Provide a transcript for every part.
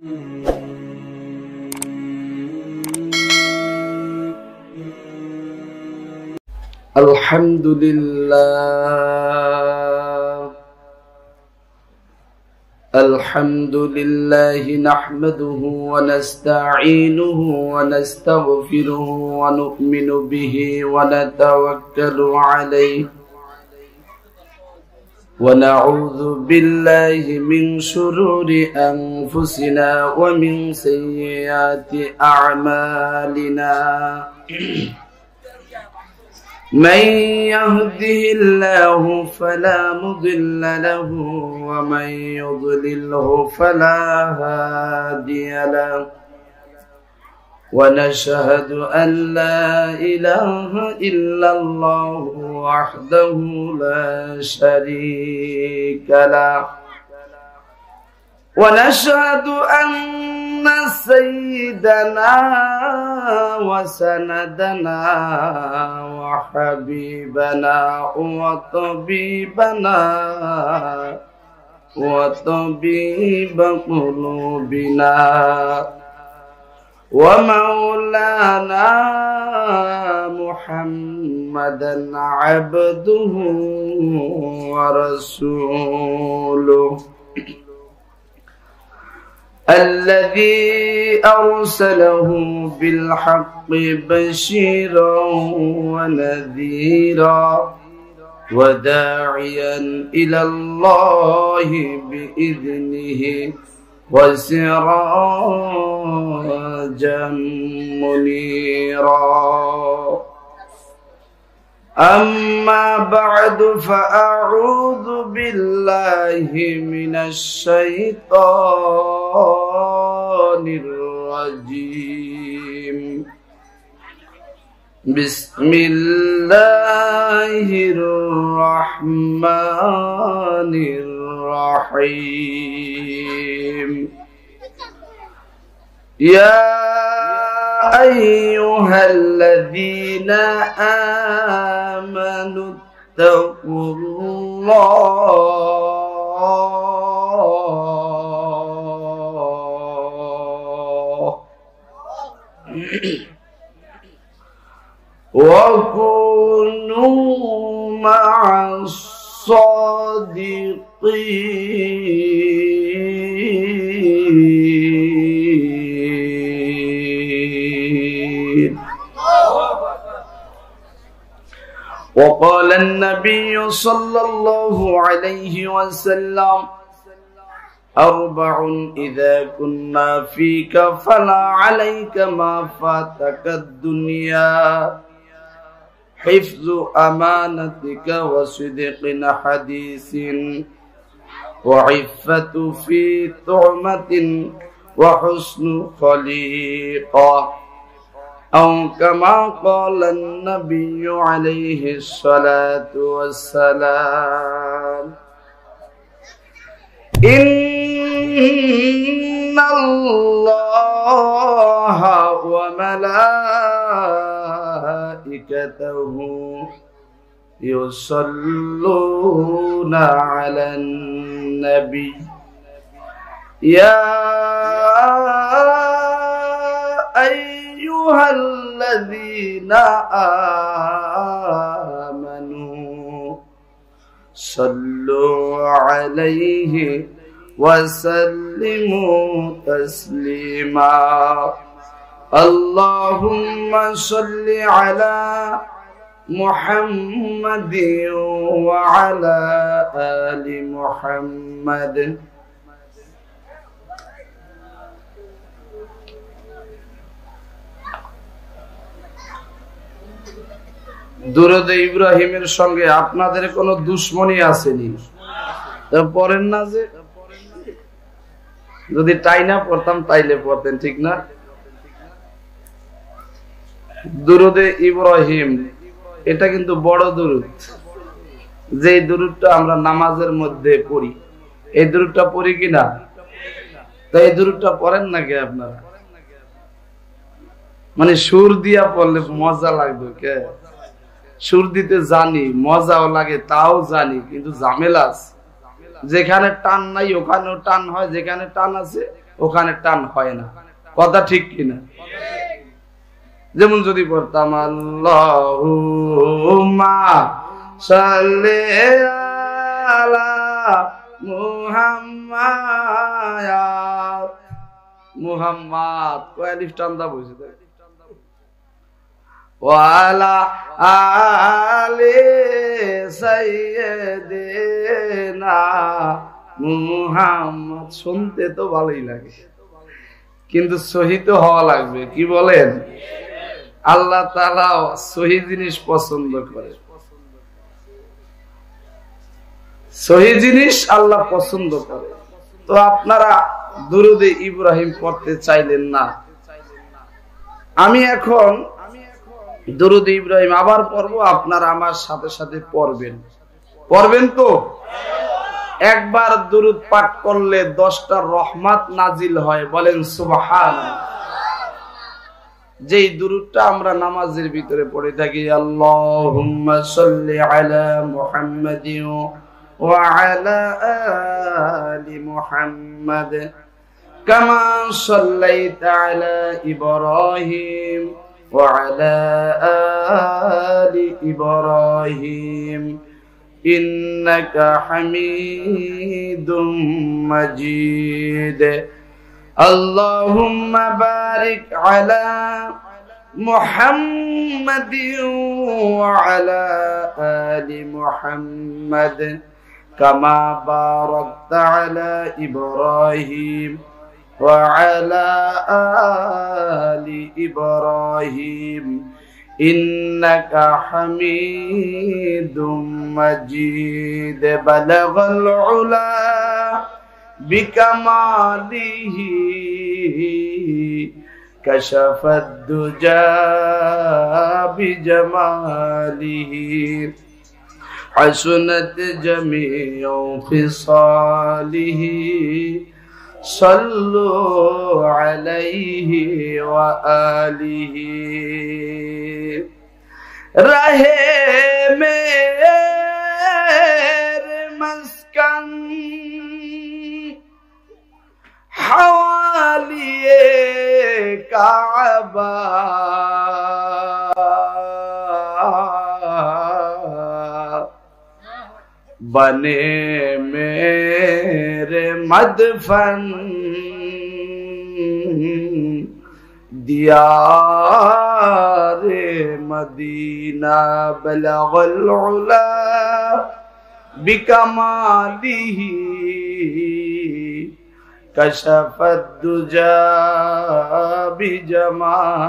الحمد لله نحمده ونستعينه ونستغفره ونؤمن به ونتوكل عليه ونعوذ بالله من شرور أنفسنا ومن سيئات أعمالنا من يهده الله فلا مضل له ومن يضلله فلا هادي له ونشهد أن لا إله إلا الله وحده لا شريك له ونشهد أن سيدنا وسندنا وحبيبنا وطبيب قلوبنا ومولانا محمدا عبده ورسوله الذي أرسله بالحق بشيرا ونذيرا وداعيا إلى الله بإذنه وسراجا منيرا أما بعد فأعوذ بالله من الشيطان الرجيم بسم الله الرحمن الرحيم يا أيها الذين آمنوا اتقوا الله وكونوا مع الصادقين. وقال النبي صلى الله عليه وسلم أربع إذا كنا فيك فلا عليك ما فاتك الدنيا حفظ أمانتك وصدق حديث وعفة في طعمة وحسن خليقة أو كما قال النبي عليه الصلاة والسلام إن الله وملائكته يصلون على النبي يا أيها الذين آمنوا صلوا عليه وسلموا تسليما اللهم صل على محمد وعلى آل محمد দুরূদ ইব্রাহিমের সঙ্গে আপনাদের কোনো দুশমনি আসেনি? পড়েন না যে? যদি তাই না পড়তাম তাইলে পড়তেন, ঠিক না? দুরূদে ইব্রাহিম এটা কিন্তু বড় দুরূদ, যে দুরূদটা আমরা নামাজের মধ্যে পড়ি। এই দুরূদটা পড়ি কিনা? তাই এই দুরূদটা পড়েন নাকি আপনারা? মানে সুর দিয়া পড়লে মজা লাগবে। কে সুর দিতে জানি, মজাও লাগে, তাও জানি, কিন্তু ঝামেলা আছে। যেখানে টান নাই ওখানেও টান হয়, যেখানে টান আছে ওখানে টান হয় না। কথা ঠিক কিনা? যেমন যদি পড়তাম আল্লাহুম্মা সাল্লি আলা মুহাম্মাদ, মুহাম্মদ কয় আলিফ টান দা বুঝে দেয়, ওয়ালা আলি সাইয়্যিদিনা মুহাম্মদ। শুনতে তো ভালোই লাগে, কিন্তু সহি তো হওয়া লাগবে। কি বলেন? আল্লাহ তাআলা সহি জিনিস পছন্দ করে, সহি জিনিস আল্লাহ পছন্দ করে। তো আপনারা দুরুদে ইব্রাহিম পড়তে চাইলেন না, আমি এখন দুরুদে ইব্রাহিম আবার পড়বো, আপনারা আমার সাথে সাথে পড়বেন। পড়বেন তো? একবার দুরুদ পাঠ করলে 10টা রহমত নাজিল হয়। বলেন সুবহানাল্লাহ। যেই দুরুদটা আমরা নামাজের ভিতরে পড়ে থাকি, আল্লাহুম্মা সাল্লি আলা মুহাম্মাদিন ওয়া আলা আলি মুহাম্মাদ কামা সাল্লাইতা আলা ইব্রাহিম ওয়া আলা আলি ইব্রাহিম ইন্নাকা হামিদুম মাজিদ। আল্লাহুম্মা বারিক আলা মুহাম্মাদিন ওয়া আলা আলি মুহাম্মাদ কামা বারাকতা আলা ইব্রাহিম ওয়া আলা আলি ইব্রাহিম ইন্নাকা হামিদুম মাজিদ। বালাগাল উলা বিকামালিহি কাশাফাদ দুজা বিজামালিহি হাসুনাত জামিউ ফিসালিহি সাল্লু আলাইহি ওয়া আলিহি। रहे मेरे मस्कन हवालिए काबा बने मेरे मदफन दियारे मदीना बलगल उला बिकमालिही कशफद दुजा बिजमालिही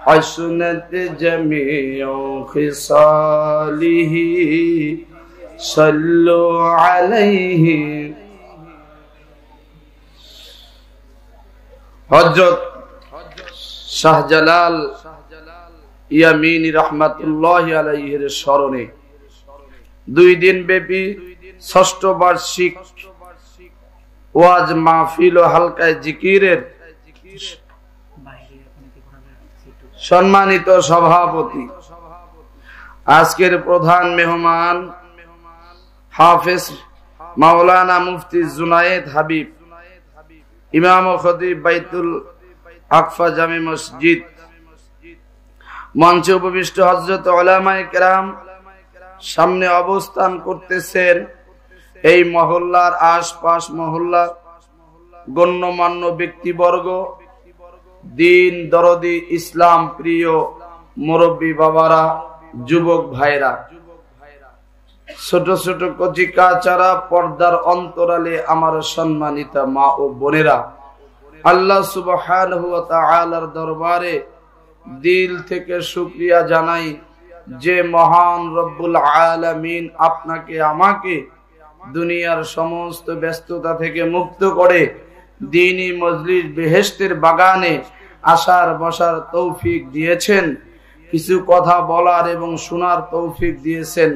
हसनत जमीउ खिसालिही सल्लु अलैहि। হযরত শাহজালাল ইয়ামিনী রাহমাতুল্লাহি আলাইহির স্মরণে 2 দিন ব্যাপী 6ষ্ঠ বার্ষিক ওয়াজ মাহফিল ও হালকায়ে জিকিরের সম্মানিত সভাপতি, আজকের প্রধান মেহমান হাফেজ মাওলানা মুফতি জুনায়েদ হাবিব, ইমাম ও খতিব বাইতুল আকফা জামে মসজিদ, মঞ্চে উপবিষ্ট হযরত উলামায়ে কেরাম, সামনে অবস্থান করতেছেন এই মহল্লার আশপাশ মহল্লার গণ্যমান্য ব্যক্তিবর্গ, দিন দরদি ইসলাম প্রিয় মুরব্বী বাবারা, যুবক ভাইরা, ছোট ছোট কচি কাচারা, পর্দার অন্তরালে আমার সম্মানিত মা ও বোনেরা, আল্লাহ সুবহানাহু ওয়া তাআলার দরবারে দিল থেকে শুকরিয়া জানাই যে মহান রব্বুল আলামিন আপনাকে আমাকে দুনিয়ার সমস্ত ব্যস্ততা থেকে মুক্ত করে দ্বীনি মজলিস বেহেশতের বাগানে আসার বসার তৌফিক দিয়েছেন, কিছু কথা বলার এবং শোনার তৌফিক দিয়েছেন।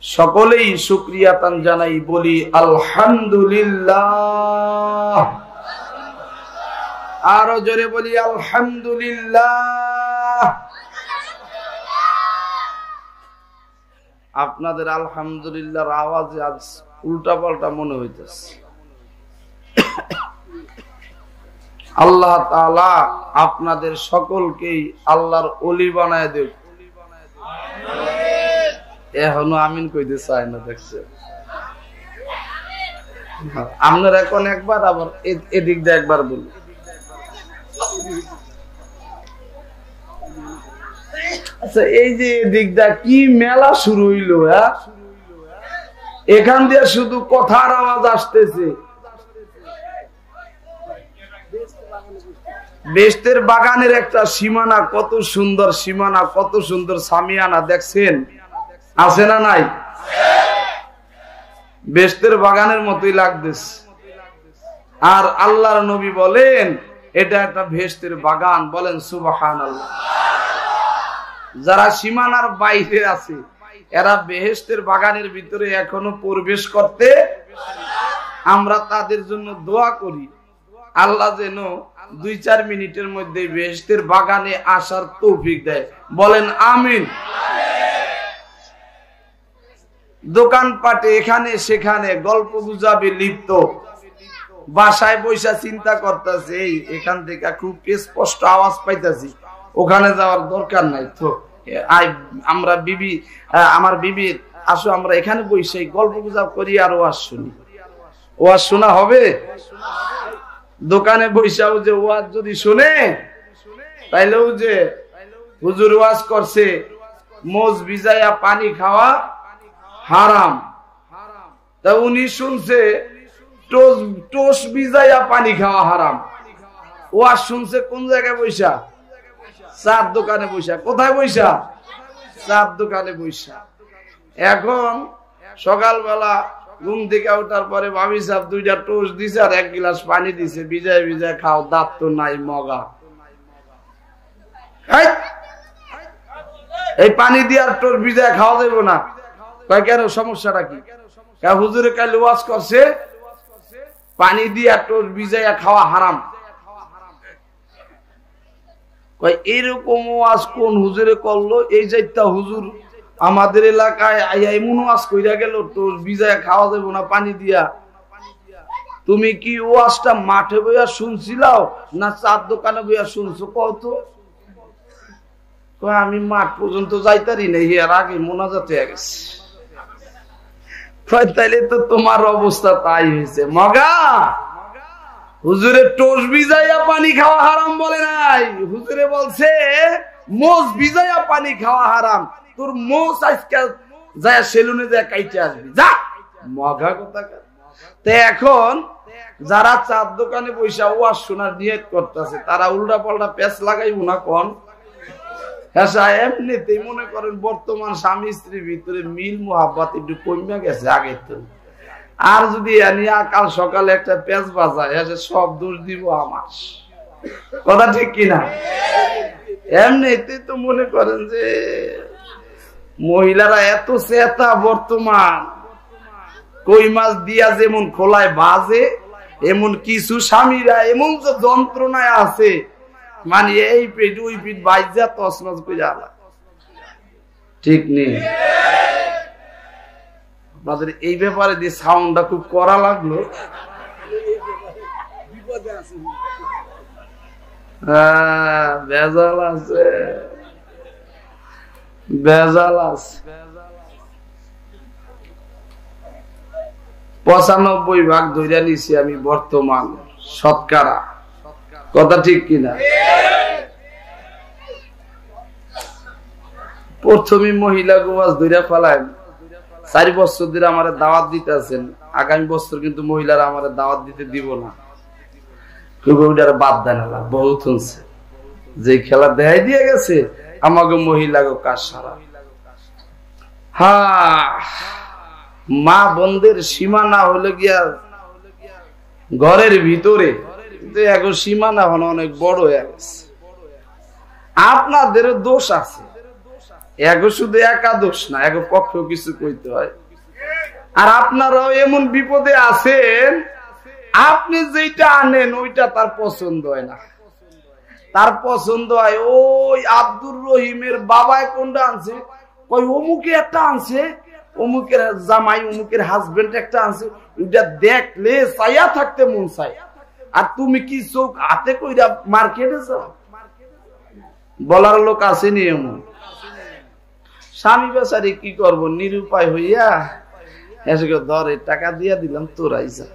সকলেই শুকরিয়া তান জানাই, বলি আলহামদুলিল্লাহ। আরো জোরে বলি আলহামদুলিল্লাহ। আপনাদের আলহামদুলিল্লাহর আওয়াজে আজ উল্টা পাল্টা মনে হইতেছে। আল্লাহ তাআলা আপনাদের সকলকেই আল্লাহর ওলি বানায় দেব। এখনো আমিন কইতে চায় না, দেখছে আপনারা এখন একবার আবার এদিক দিয়ে একবার বলুন। আচ্ছা, এই যে এদিক দিয়ে কি মেলা শুরু হইলো, হ্যাঁ? এখান দিয়ে শুধু কথার আওয়াজ আসতেছে। বেহেশতের বাগানের একটা সীমানা, কত সুন্দর সীমানা, কত সুন্দর সামিয়ানা, দেখছেন আছে না নাই? বেহেশতের বাগানের মতোই লাগতেছে। আর আল্লাহর নবী বলেন এটা একটা বেহেশতের বাগান, বলেন সুবহানাল্লাহ। যারা সীমানার বাইরে আছে এরা বেহেশতের বাগানের ভিতরে এখনো প্রবেশ করতে, আমরা তাদের জন্য দোয়া করি আল্লাহ যেন 2-4 মিনিটের মধ্যে বেহেশতের বাগানে আসার তৌফিক দেয়, বলেন আমিন। দোকানপাটে এখানে সেখানে গল্প গুজবে লিপ্ত, বাসায় বৈশা চিন্তা করতেছে এই এখান থেকে খুব স্পষ্ট আওয়াজ পাইতেছি, ওখানে যাওয়ার দরকার নাই তো, আমরা বিবি আমার বিবি আসো আমরা এখানে বসে গল্প গুজব করি আর ওয়াজ শুনি। ওয়াজ শোনা হবে? দোকানে বৈশাও যে ওয়াজ যদি শুনে, তাইলেও যে হুজুর ওয়াজ করছে মোজ ভিজাইয়া পানি খাওয়া হারাম, তা উনি শুনছে টোস ভিজাইয়া পানি খাওয়া হারাম। ওয়াজ শুনছে কোন জায়গায় বৈশা? চার দোকানে বৈশা। কোথায় বৈশা? চার দোকানে বৈশা। এখন সকালবেলা ঘুম থেকে ওঠার পরে ভাবি সাহেব 2টা টোস্ট দিছে আর 1 গ্লাস পানি দিছে, ভিজায় ভিজায় খাও, দাঁত তো নাই মগা। এই পানি দিয়ে আর টোস্ট ভিজায় খাওয়া যাবে না। কয় কেন, সমস্যাটা কি? হুজুরে কাল ওয়াজ করছে পানি দিয়ে আর টোস্ট ভিজাইয়া খাওয়া হারাম। এরকম ওয়াজ কোন হুজুরে করলো? এই যাইতা হুজুর আমাদের এলাকায় আইয়া এমন ওয়াজ কইরা গেল টোস্ট ভিজাইয়া খাওয়া যাবে না পানি দিয়া। তুমি কি ওয়াজটা মাঠে বইয়া শুনছিলাও না চার দোকানে বইয়া শুনছো? কত আমি মাঠ পর্যন্ত যাইতারি না, এর আগে মোনাজাত হয়ে গেছে। তাইলে তো তোমার অবস্থা তাই হয়েছে মগা। হুজুরে টোস্ট ভিজাইয়া পানি খাওয়া হারাম বলে নাই, হুজুরে বলছে মোজ ভিজাইয়া পানি খাওয়া হারাম। তোর মোজ আজকে যায় সেলুনে যায় কাইটে আসবি, যা মগা কথা। তো এখন যারা চার দোকানে পয়সা ওয়াজ শোনার নিয়ত করতেছে তারা উল্টা পাল্টা পেঁচ লাগাইব না কোন? হ্যাঁ, এমনিতেই মনে করেন বর্তমান স্বামী স্ত্রীর ভিতরে মিল মোহাব্বত একটু কমে গেছে আগে তো। আর যদি কাল সকালে একটা পেঁচ বাজায় সব দোষ দিব আমার, কথা ঠিক কিনা? এমনিতে তো মনে করেন যে মহিলারা এত চেতা বর্তমান, কই মাছ দিয়া যেমন খোলায় বাজে, এমন কিছু স্বামীরা এমন যে যন্ত্রণায় আছে, মানে এই পিঠ ওই পিঠ বাইজা তছনছ করে আলা, ঠিক নেই? আপনাদের এই ব্যাপারে যে সাউন্ডটা খুব করা লাগলো। বেজাল আছে, বেজাল আছে। 95% ধইরা নিছি আমি বর্তমান শতকরা, কথা ঠিক কিনা? প্রথমে মহিলা গোয়াজ ধইরা ফেলায় 4 বছর ধরে আমার দাওয়াত দিতে আছেন, আগামী বছর কিন্তু মহিলারা আমার দাওয়াত দিতে দিব না। ওইটার বাদ দেন না, বহুত হচ্ছে যে খেলা দেখাই দিয়ে গেছে আমাকে মহিলা গো কাজ সারা। হ্যাঁ, মা বোনদের সীমানা হলে গিয়া ঘরের ভিতরে, কিন্তু এখন সীমানা হলো অনেক বড় হয়ে গেছে। আপনাদের দোষ আছে, এখন শুধু একা দোষ না, এখন পক্ষেও কিছু কইতে হয়। আর আপনারাও এমন বিপদে আছেন, আপনি যেটা আনেন ওইটা তার পছন্দ হয় না, তার পছন্দ হয় ওই আব্দুর রহিমের বাবায় কোনটা আনছে, ওই অমুকে একটা আনছে, অমুকের জামাই অমুকের হাজবেন্ড একটা আনছে, ওইটা দেখলে চাইয়া থাকতে মন চায়। আর তুমি কি চোখ হাতে কইরা মার্কেটে যাও? বলার লোক আসেনি এমন। স্বামী বেচারি কি করবো, নিরুপায় হইয়া এসে ধরে টাকা দিয়া দিলাম, তোরাই যা।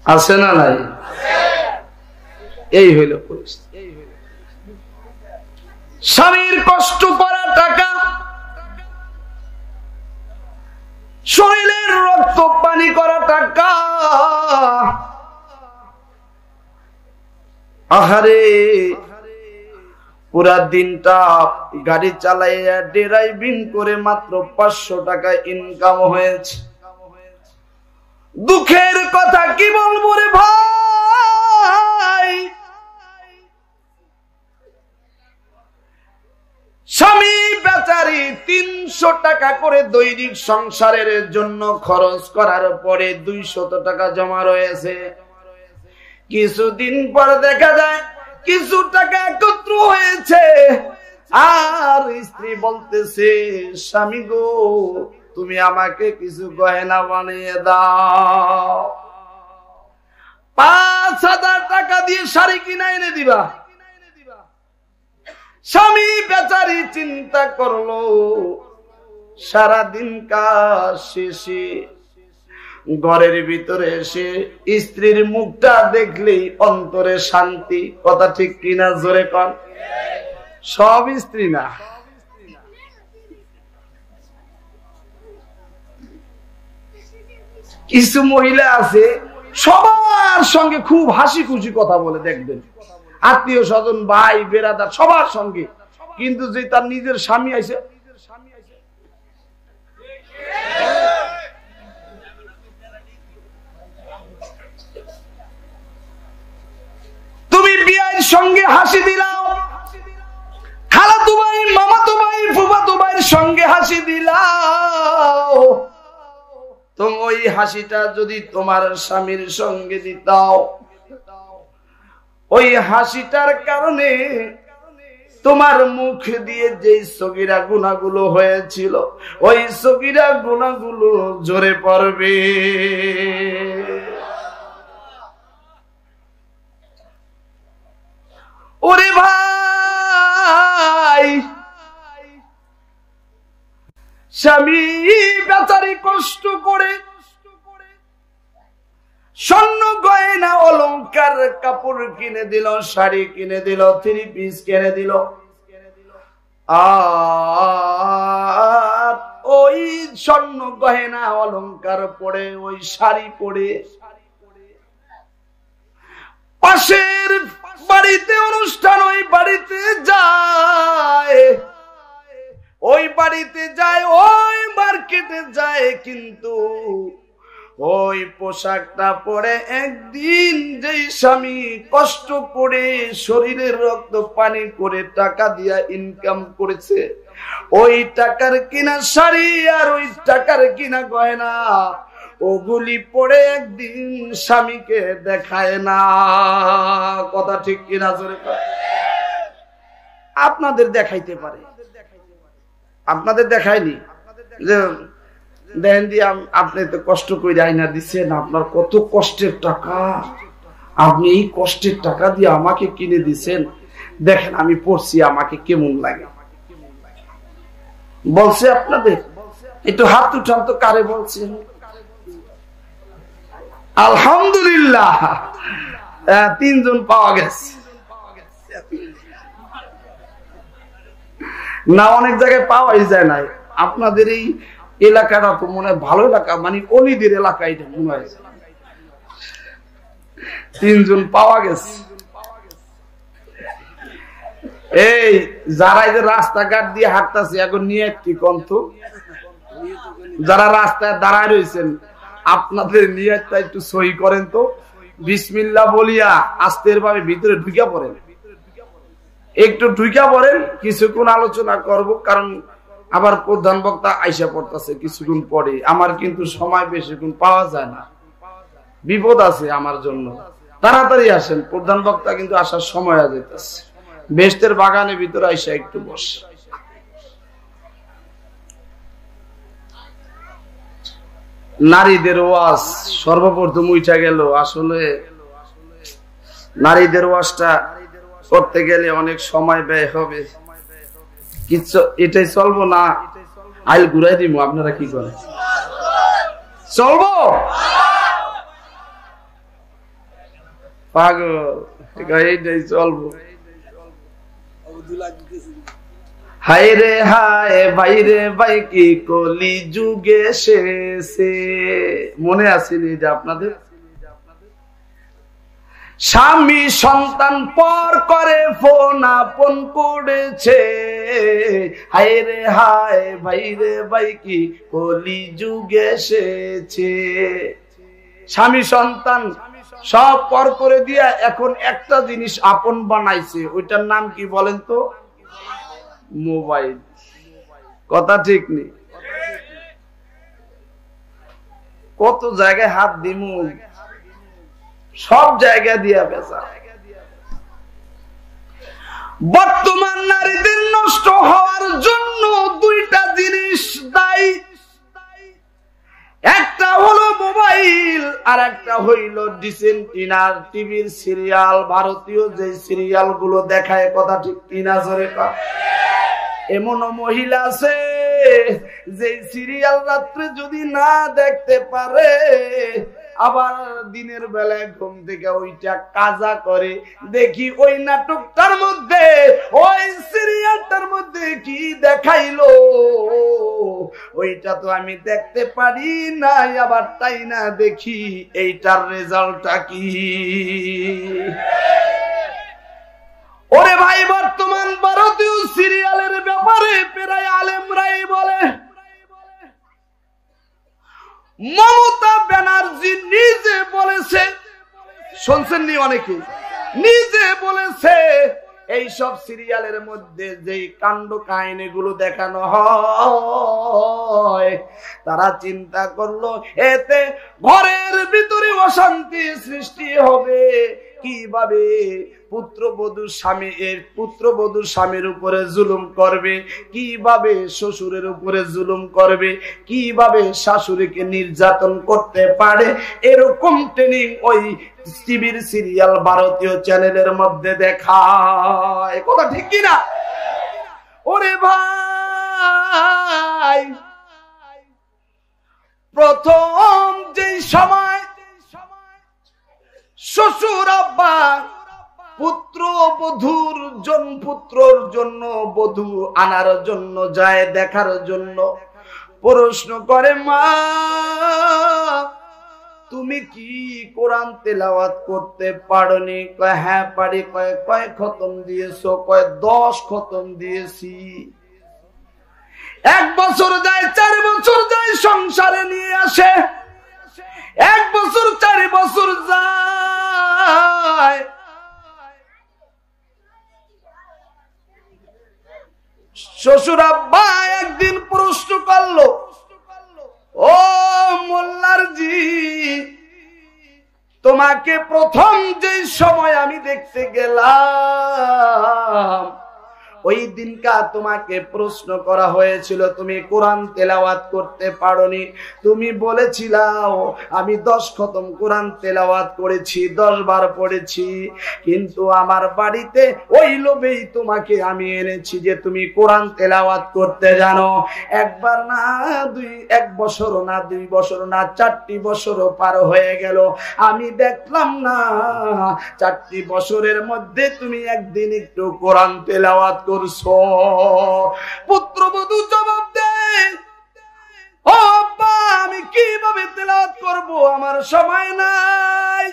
আছে না নাই? এই হইল পরিস্থিতি। স্বামীর কষ্ট করা টাকা, শরীরের রক্ত পানি করা টাকা, আহারে পুরা দিনটা গাড়ি চালাইয়া ড্রাইভিং করে মাত্র 500 টাকা ইনকাম হয়েছে। দুঃখের কথা কি বলবো রে ভাই, স্বামী বেচারি 300 টাকা করে দৈনিক সংসারের জন্য খরচ করার পরে 200 টাকা জমা রয়েছে। কিছুদিন পর দেখা যায় কিছু টাকা একত্র হয়েছে, আর স্ত্রী বলতেছে, স্বামী গো তুমি আমাকে কিছু গয়না বানিয়ে দাও, 5000 টাকা দিয়ে শাড়ি কিনে এনে দিবা। স্বামী বেচারি চিন্তা করলো, সারাদিন কাজ শেষে ঘরের ভিতরে এসে স্ত্রীর মুখটা দেখলেই অন্তরে শান্তি। কথা ঠিক কিনা জোরে কন? সব স্ত্রী না, কিছু মহিলা আছে সবার সঙ্গে খুব হাসি খুশি কথা বলে, দেখবেন আত্মীয় স্বজন ভাই বেরাদার সবার সঙ্গে, কিন্তু যে তার নিজের স্বামী আছে, তুমি বিয়ের সঙ্গে হাসি দিলাও, খালাতো ভাই মামাতো ভাই ফুফাতো ভাইয়ের সঙ্গে হাসি দিলাও, তো ওই হাসিটা যদি তোমার স্বামীর সঙ্গে দিতাও, ওই হাসিটার কারণে তোমার মুখ দিয়ে যে সগীরা গুনাহগুলো হয়েছিল, ওই সগীরা গুনাহগুলো ঝরে পড়বে। ওরে ভাই, স্বামী বেচারি কষ্ট করে স্বর্ণ গয়না অলংকার কাপড় কিনে দিল, শাড়ি কিনে দিল, 3 পিস কিনে দিল, আর ওই স্বর্ণ গয়না অলংকার পরে, ওই শাড়ি পরে পাশের বাড়িতে অনুষ্ঠান, ওই বাড়িতে যায়, ওই বাড়িতে যায়, ওই মার্কেটে যায়, কিন্তু ওই পোশাকটা পরে একদিন যেই স্বামী কষ্ট করে শরীরের রক্ত পানি করে টাকা দিয়া ইনকাম করেছে, ওই টাকার কিনা শাড়ি আর ওই টাকার কিনা গয়না, ওগুলি পরে একদিন স্বামীকে দেখায় না। কথা ঠিক কিনা জোরে? আপনাদের দেখাইতে পারে, আপনাদের দেখায়নি যে দেখেন দিয়ে আপনি তো কষ্ট করে আইনা দিচ্ছেন, আপনার কত কষ্টের টাকা, আপনি এই কষ্টের টাকা দিয়ে আমাকে কিনে দিচ্ছেন, দেখেন আমি পড়ছি আমাকে কেমন লাগে। বলছে আপনাদের? একটু হাত উঠান তো, কারে বলছে? আলহামদুলিল্লাহ 3 জন পাওয়া গেছে না, অনেক জায়গায় পাওয়াই যায় না। আপনাদের এই এলাকাটা তো মনে হয় ভালো এলাকা, মানে অলিদের এলাকা, এটা মনে হয় 3 জন পাওয়া গেছে। এই যারা এই যে রাস্তাঘাট দিয়ে হাঁটতেছে, এখন নিয়ে একটি কন্ত, যারা রাস্তায় দাঁড়ায় রয়েছেন, আপনাদের নিয়তটা একটু সহি করেন তো, বিসমিল্লাহ বলিয়া আস্তের ভাবে ভিতরে ঢুকে পড়েন, একটু ঢুকে পড়েন, কিছুক্ষণ আলোচনা করব, কারণ আবার প্রধান বক্তা আইসা পড়তেছে কিছুক্ষণ পরে, আমার কিন্তু সময় বেশিক্ষণ পাওয়া যায় না, বিপদ আছে আমার জন্য, তাড়াতাড়ি আসেন, প্রধান বক্তা কিন্তু আসার সময় যেতেছে। বেহেশতের বাগানের ভিতরে আইসা একটু বস। নারীদের ওয়াজ সর্বপ্রথম উঠা গেল। আসলে নারীদের ওয়াজটা করতে গেলে অনেক সময় ব্যয় হবে, কিছু এটাই চলবো না, আইল ঘুরাই দিব। আপনারা কি করেন? চলবো? পাগল, এইটাই চলবো। হায় রে হায়, ভাই রে ভাই, কি কলি যুগে শেষে। মনে আসেনি যে আপনাদের? স্বামী সন্তান পর করে ফোন আপন করেছে। হায় রে হায়, ভাই রে ভাই, কি কলি যুগে এসেছে। স্বামী সন্তান সব পর করে দিয়া এখন একটা জিনিস আপন বানাইছে, ওইটার নাম কি বলেন তো? মোবাইল। কথা ঠিক নেই? কত জায়গায় হাত দিমু, সব জায়গা দিয়া বেচা। বর্তমান নারীদের নষ্ট হওয়ার জন্য দুইটা জিনিস দায়ী। একটা হলো মোবাইল, আর একটা হইল ডিসেন্টিনার টিভির সিরিয়াল। ভারতীয় যে সিরিয়াল গুলো দেখায়, কথা ঠিক কিনা জোরে কর। এমনও মহিলা আছে যে সিরিয়াল রাত্রে যদি না দেখতে পারে, আবার দিনের বেলায় ঘুম থেকে ওইটা কাজা করে। দেখি ওই নাটকটার মধ্যে, ওই সিরিয়ালটার মধ্যে কি দেখাইলো, ওইটা তো আমি দেখতে পারি না, আবার তাই না দেখি এইটার রেজাল্টটা কি। ওরে ভাই, বর্তমান ভারতীয় সিরিয়ালের ব্যাপারে প্রায় আলেমরাই বলে, মমতা ব্যানার্জি নিজে বলেছে, শুনছেন নি অনেকে, নিজে বলেছে এইসব সিরিয়ালের মধ্যে যেই কাণ্ড কাহিনী গুলো দেখানো হয়, তারা চিন্তা করলো এতে ঘরের ভিতরে অশান্তি সৃষ্টি হবে। কিভাবে পুত্রবধূ স্বামীর উপরে জুলুম করবে, কিভাবে শ্বশুরের উপরে জুলুম করবে, কিভাবে শাশুড়িকে নির্যাতন করতে পারে, এরকম ট্রেনিং ওই টিভির সিরিয়াল ভারতীয় চ্যানেলের মধ্যে দেখায়। কথা ঠিক কিনা? ওরে ভাই, প্রথম যেই সময় শ্বশুর আব্বা পুত্রর জন্য বধূ আনার জন্য যায়, দেখার জন্য প্রশ্ন করে, মা তুমি কি কোরআন তেলাওয়াত করতে পারোনি? কয় হ্যাঁ পারি। কয় খতম দিয়েছো? কয় 10 খতম দিয়েছি। 1 বছর যায়, 4 বছর যায়, সংসারে নিয়ে আসে। 1 বছর 4 বছর যায়, শ্বশুর আব্বা একদিন প্রশ্ন করলো, ও মোল্লারজি, তোমাকে প্রথম যে সময় আমি দেখতে গেলাম, ওই দিনকা তোমাকে প্রশ্ন করা হয়েছিল তুমি কোরআন তেলাওয়াত করতে পারোনি। তুমি বলেছিলাও আমি 10 খতম কোরআন তেলাওয়াত করেছি, 10 বার পড়েছি। কিন্তু আমার বাড়িতে ওই লোভেই তোমাকে আমি এনেছি যে তুমি কোরআন তেলাওয়াত করতে জানো। একবার না 1 বছর না 2 বছর না 4টি বছরও পার হয়ে গেল, আমি দেখলাম না 4টি বছরের মধ্যে তুমি একদিন একটু কোরআন তেলাওয়াত করছো। পুত্রবধূ জবাব দেয়, ও আব্বা, আমি কিভাবে তেলাওয়াত করব? আমার সময় নাই,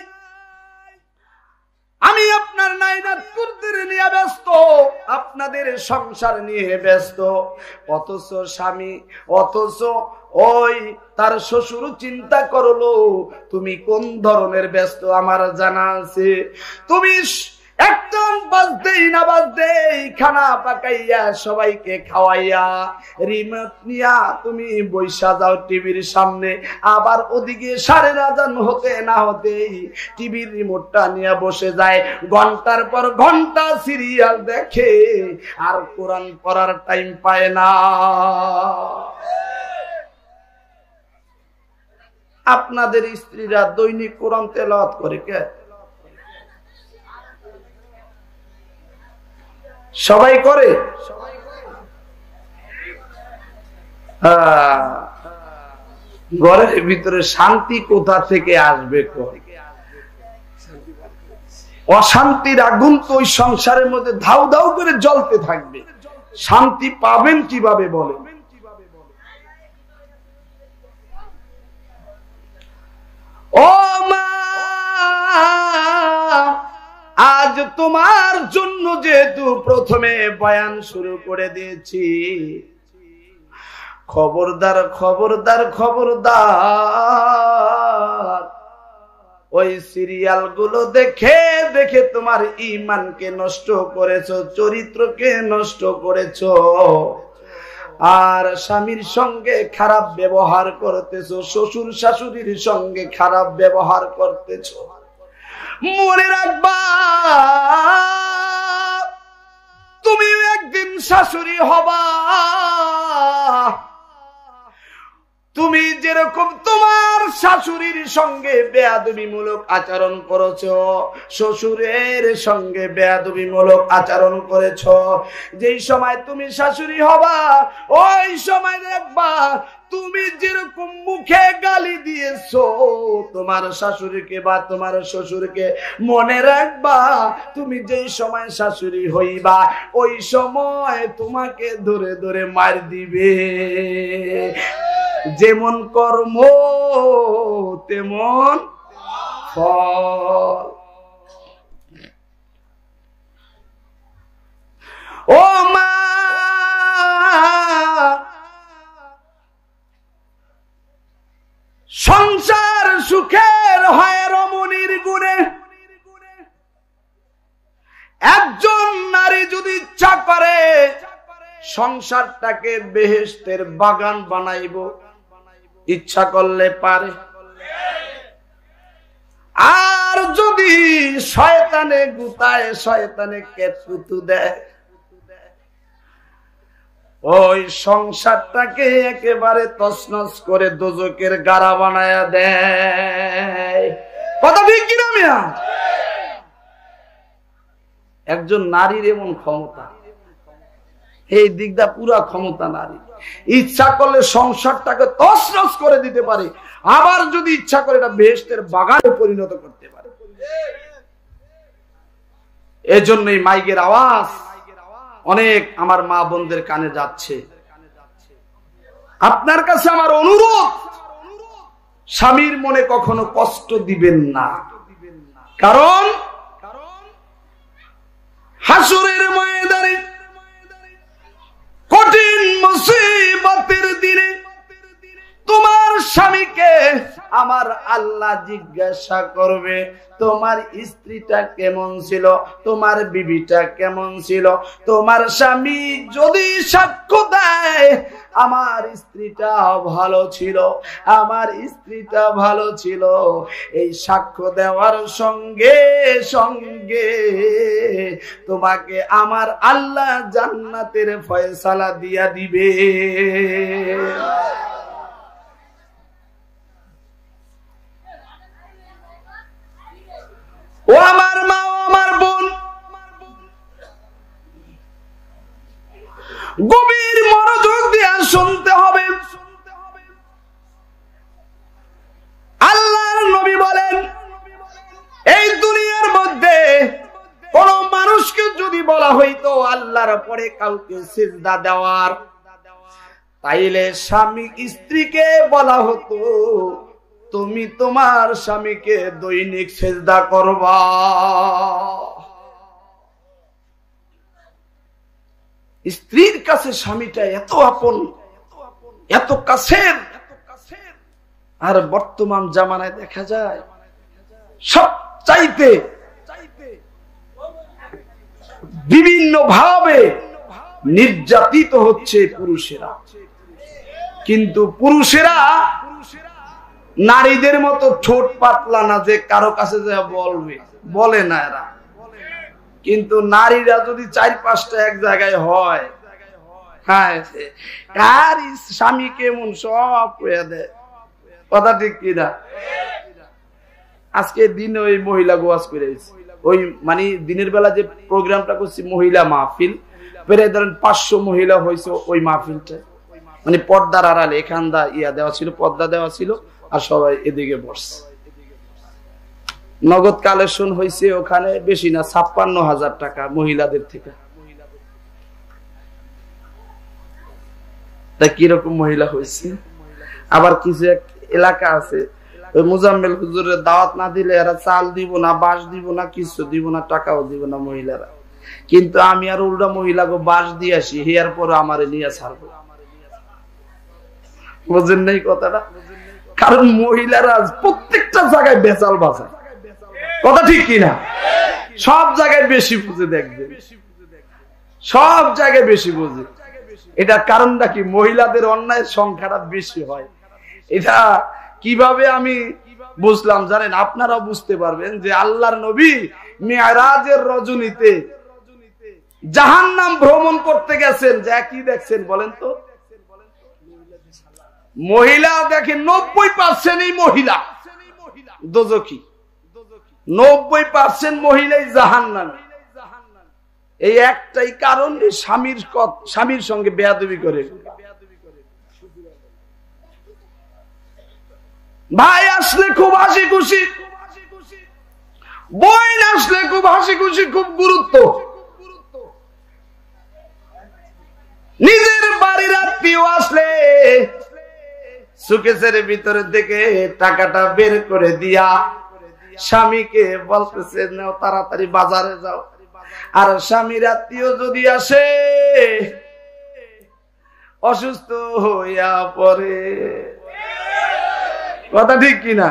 আমি আপনার নাইনাতপুরদের নিয়ে ব্যস্ত, আপনাদের সংসার নিয়ে ব্যস্ত। অথচ স্বামী, অথচ ওই তার শ্বশুর চিন্তা করলো তুমি কোন ধরনের ব্যস্ত আমার জানা আছে। তুমি একটা বাজতেই না বাজতেই খানা পাকাইয়া সবাইকে খাওয়াইয়া রিমোট নিয়া তুমি বৈশা যাও টিভির সামনে। আবার ওদিকে 9:30 আজান হতে না হতেই টিভির রিমোটটা নিয়ে বসে যায়, ঘন্টার পর ঘন্টা সিরিয়াল দেখে, আর কোরআন পড়ার টাইম পায় না। আপনাদের স্ত্রীরা দৈনিক কোরআন তেলাওয়াত করে কে? সবাই করে? ঘরের ভিতরে শান্তি কোথা থেকে আসবে? অশান্তির আগুন তো ওই সংসারের মধ্যে ধাউ ধাউ করে জ্বলতে থাকবে। শান্তি পাবেন কিভাবে বলেন? ও মা, আজ তোমার জন্য যেহেতু প্রথমে বয়ান শুরু করে দিয়েছি, খবরদার খবরদার খবরদার, ওই সিরিয়াল গুলো দেখে দেখে তোমার ঈমানকে নষ্ট করেছো, চরিত্রকে নষ্ট করেছো, আর স্বামীর সঙ্গে খারাপ ব্যবহার করতেছো, শ্বশুর শাশুড়ির সঙ্গে খারাপ ব্যবহার করতেছো। মনে রাখবা, তুমি একদিন শাশুড়ি হবা। তুমি যেরকম তোমার শাশুড়ির সঙ্গে বেয়াদবিমূলক আচরণ করেছো, শ্বশুরের সঙ্গে বেয়াদবিমূলক আচরণ করেছো, যেই সময় তুমি শাশুড়ি হবা ওই সময় দেখবা তুমি যেরকম মুখে গালি দিয়েছো তোমার শাশুড়িকে বা তোমার শ্বশুরকে, মনে রাখবা তুমি যেই সময় শাশুড়ি হইবা ওই সময় তোমাকে ধরে ধরে মার দিবে। যেমন কর্ম তেমন ফল। ও মা, সংসার সুখের হয় রমণীর গুণে। একজন নারী যদি ইচ্ছা করে সংসারটাকে বেহেশতের বাগান বানাইব, ইচ্ছা করলে পারে। আর যদি শয়তানে গুতায়, শয়তানে কেতুতু দেয়, ওই সংসারটাকে একেবারে তছনছ করে দোজকের গাড়া বানায়া দেয়। কথা ঠিক কিনা মিয়া? একজন নারীর এমন ক্ষমতা, এই দিকটা পুরা ক্ষমতা নারী। ইচ্ছা করলে সংসারটাকে তছনছ করে দিতে পারে, আবার যদি ইচ্ছা করে এটা বেহেশতের বাগানে পরিণত করতে পারে। এজন্যই মাইকের আওয়াজ অনেক আমার মা বোনদের কানে যাচ্ছে। আপনার কাছে আমার অনুরোধ, স্বামীর মনে কখনো কষ্ট দিবেন না, কারণ হাসরের ময়দানে কঠিন মুসিবতের দিনে তোমার স্বামীকে আমার আল্লাহ জিজ্ঞাসা করবে তোমার স্ত্রীটা কেমন ছিল, তোমার বিবিটা কেমন ছিল। তোমার স্বামী যদি সাক্ষ্য দেয় আমার স্ত্রীটা ভালো ছিল, আমার স্ত্রীটা ভালো ছিল, এই সাক্ষ্য দেওয়ার সঙ্গে সঙ্গে তোমাকে আমার আল্লাহ জান্নাতের ফয়সালা দিয়া দিবে। ও আমার মা, ও আমার বোন, গভীর মনোযোগ দিয়ে শুনতে হবে। আল্লাহর নবী বলেন, এই দুনিয়ার মধ্যে কোন মানুষকে যদি বলা হইতো আল্লাহর পরে কাউকে সিজদা দেওয়ার, তাইলে স্বামী স্ত্রীকে বলা হতো তুমি তোমার স্বামীকে দৈনিক সিজদা করবা। স্ত্রীর কাছে স্বামীটা এত আপন, এত কাছের। আর বর্তমান জামানায় দেখা যায় সব চাইতে বিভিন্ন ভাবে নির্যাতিত হচ্ছে পুরুষেরা, কিন্তু পুরুষেরা নারীদের মতো ঠোঁট পাতলা না যে কারো কাছে যা বলবে, বলে না এরা। কিন্তু নারীরা যদি 4-5টা এক জায়গায় হয়, হ্যাঁ, কার স্বামী কেমন সব কয়ে দেয়। কথা ঠিক কিনা? আজকে দিনে ওই মহিলা গোয়াজ করে ওই মানে দিনের বেলা যে প্রোগ্রামটা করছি মহিলা মাহফিল, প্রায় ধরেন 500 মহিলা হয়েছে ওই মাহফিলটা, মানে পর্দার আড়ালে এখানটা ইয়া দেওয়া ছিল, পর্দা দেওয়া ছিল, আর সবাই এদিকে বসছে। নগদ কালেকশন হয়েছে ওখানে বেশি না 56,000 টাকা মহিলাদের থেকে। তা কিরকম মহিলা হয়েছে? আবার কিছু এক এলাকা আছে ওই মুজাম্মেল হুজুরের দাওয়াত না দিলে এরা চাল দিব না, বাঁশ দিব না, কিছু দিব না, টাকাও দিব না মহিলারা। কিন্তু আমি আর উল্টা মহিলাকে বাঁশ দিয়ে আসি, হিয়ার পরে আমারে নিয়ে ছাড়বো। বুঝেন নাই কথাটা? কারণ মহিলারা প্রত্যেকটা জায়গায় বেচাল বাজায়, কথা ঠিক কিনা? সব জায়গায় বেশি বুঝে, দেখবেন সব জায়গায় বেশি বুঝে। এটা কারণটা কি? মহিলাদের অন্যায়ের সংখ্যাটা বেশি হয়। এটা কিভাবে আমি বুঝলাম জানেন? আপনারাও বুঝতে পারবেন যে আল্লাহর নবী মিরাজের রজনীতে জাহান্নাম ভ্রমণ করতে গেছেন, যা কি দেখছেন বলেন তো? মহিলা দেখেন 90% এই মহিলা দোজখী, 90% মহিলাই জাহান্নামী। এই একটাই কারণ, স্বামীর সঙ্গে বেয়াদবি করে। ভাই আসলে খুব হাসি খুশি, বোন আসলে খুব হাসি খুশি, খুব গুরুত্ব। নিজের বাড়ির আত্মীয় আসলে সুকেশের ভিতরে থেকে টাকাটা বের করে দিয়া স্বামীকে বলতেছে নাও তাড়াতাড়ি বাজারে যাও। আর স্বামীর আত্মীয় যদি আসে অসুস্থ হইয়া পড়ে, কথা ঠিক কিনা?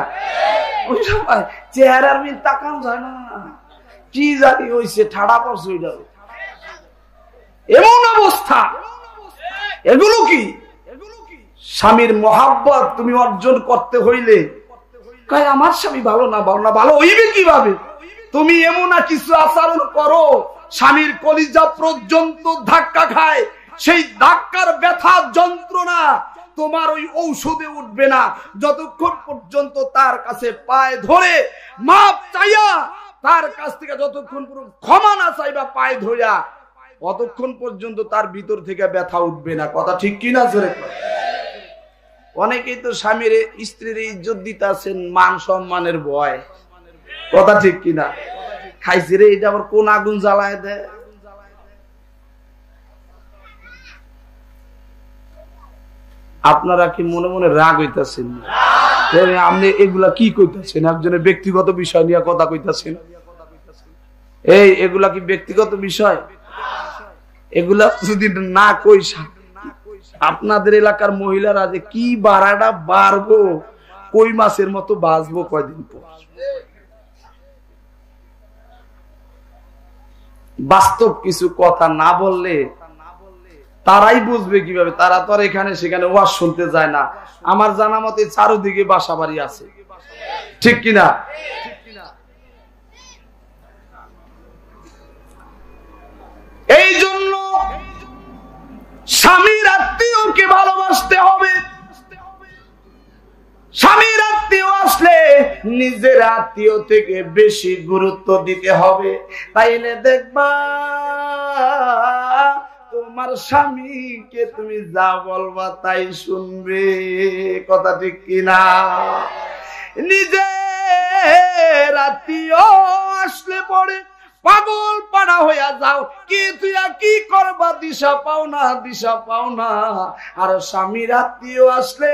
ওই সময় চেহারার মিল তাকান যায় না, কি জানি হইছে, ঠাড়া পড়ছে ওইটা, এমন অবস্থা। এগুলো কি? স্বামীর মহাব্বত তুমি অর্জন করতে হইলে আমার স্বামী ভালো না, ভালো হইবে কিভাবে? তুমি এমন কিছু আচরণ করো স্বামীর কলিজা পর্যন্ত ধাক্কা খায়, সেই ধাক্কার ব্যথা যন্ত্রণা তোমার ওই ঔষধে উঠবে না যতক্ষণ পর্যন্ত তার কাছে পায়ে ধরে মাপ চাইয়া, তার কাছ থেকে যতক্ষণ পর্যন্ত ক্ষমা না চাইবা পায়ে ধরিয়া, অতক্ষণ পর্যন্ত তার ভিতর থেকে ব্যথা উঠবে না, কথা ঠিক কিনা? অনেকেই তো স্বামীর স্ত্রীর ইজ্জত দিতে আছেন মান সম্মানের ভয়, কথা ঠিক কিনা? খাইছে রে, এটা আবার কোন আগুন জ্বালায় দেয়। আপনারা কি মনে মনে রাগ হইতেছেন? আপনি এগুলা কি কইতেছেন? একজনের ব্যক্তিগত বিষয় নিয়ে কথা কইতেছেন। এই এগুলা কি ব্যক্তিগত বিষয়? এগুলা যদি না কই, আপনাদের এলাকার মহিলারা যে কি বাড়াটা বাড়বো, কই মাছের মতো বাঁচবো কয়দিন পর। বাস্তব কিছু কথা না বললে তারাই বুঝবে কিভাবে? তারা তো আর এখানে সেখানে ওয়াজ শুনতে যায় না। আমার জানা মতে চারদিকে বাসা বাড়ি আছে, ঠিক কিনা? এই জন্য স্বামীর আত্মীয়কে ভালোবাসতে হবে। স্বামীর আত্মীয় আসলে নিজের আত্মীয় থেকে বেশি গুরুত্ব দিতে হবে, তাইলে দেখবা তোমার স্বামীকে তুমি যা বলবা তাই শুনবে, কথা ঠিক কিনা? নিজের আত্মীয় আসলে পরে পাগল পাড়া হইয়া যাও, কি তুই কি করবা দিশা পাও না। আর স্বামীর আত্মীয় আসলে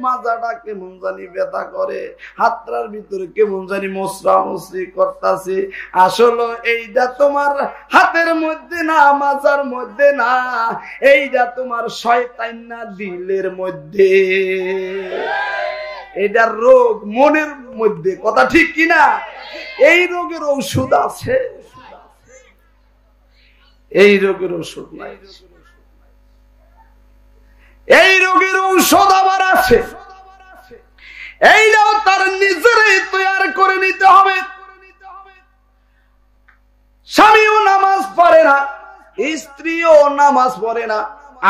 মাজাটা কেমন জানি ব্যথা করে, হাতটার ভিতরে কেমন জানি মশরা মশরি করতেছে। আসলে এইটা তোমার হাতের মধ্যে না, মাজার মধ্যে না, এইটা তোমার শয়তান না দিলের মধ্যে। এটা রোগ মনের মধ্যে, কথা ঠিক কিনা? এই রোগের ঔষধ আছে, এই রোগের ঔষধ নাই। এই রোগের ঔষধ আবার আছে, এইটাও তার নিজেরাই তৈরি করে নিতে হবে। স্বামীও নামাজ পড়ে না, স্ত্রীও নামাজ পড়ে না।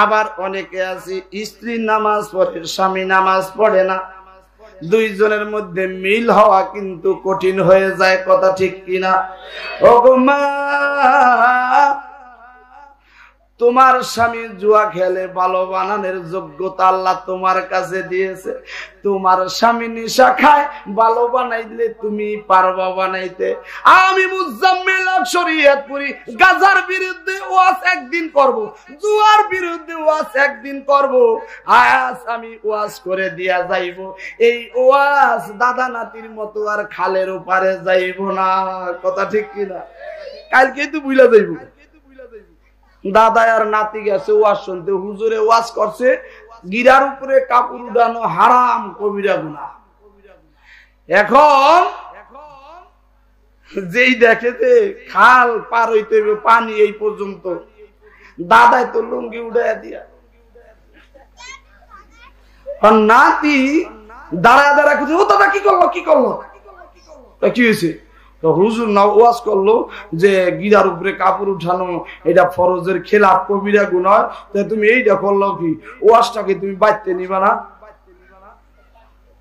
আবার অনেকে আছে স্ত্রী নামাজ পড়ে, স্বামী নামাজ পড়ে না। দুইজনের মধ্যে মিল হওয়া কিন্তু কঠিন হয়ে যায়, কথা ঠিক কিনা? ওগো মা, তোমার স্বামী জুয়া খেলে ভালো বানানোর যোগ্যতা আল্লাহ তোমার কাছে দিয়েছে। তোমার স্বামী নেশা খায়, ভালো বানাইলে তুমি পারবা বানাইতে। আমি মুজাম্মিল শরীয়তপুরি গাজার বিরুদ্ধে ওয়াজ একদিন করব, জুয়ার বিরুদ্ধে ওয়াজ একদিন করব। আজ আমি ওয়াজ করে দিয়া যাইব। এই ওয়াজ দাদা নাতির মতো আর খালের ওপারে যাইব না, কথা ঠিক কিনা? কালকে তো ভুলে যাইব। দাদা আর নাতি গেছে ওয়াজ শুনতে, হুজুরে ওয়াজ করছে গিরার উপরে কাপড় উড়ানো হারাম কবিরা গুনাহ। এখন যেই দেখেছে খাল পার হইতে পানি এই পর্যন্ত, দাদাই তো লুঙ্গি উড়াইয়া দিয়া, নাতি দাঁড়ায় দাঁড়ায় খুঁজে, ও দাদা কি করলো কি করলো, কি হয়েছে? হুজুর না ওয়াজ করলো যে গিরার উপরে কাপড় উঠানো এটা ফরজের খেলাফ কবিরা গুনাহ, তাই তুমি এইটা করলো কি? ওয়াজটাকে তুমি বাইতে নিবা না?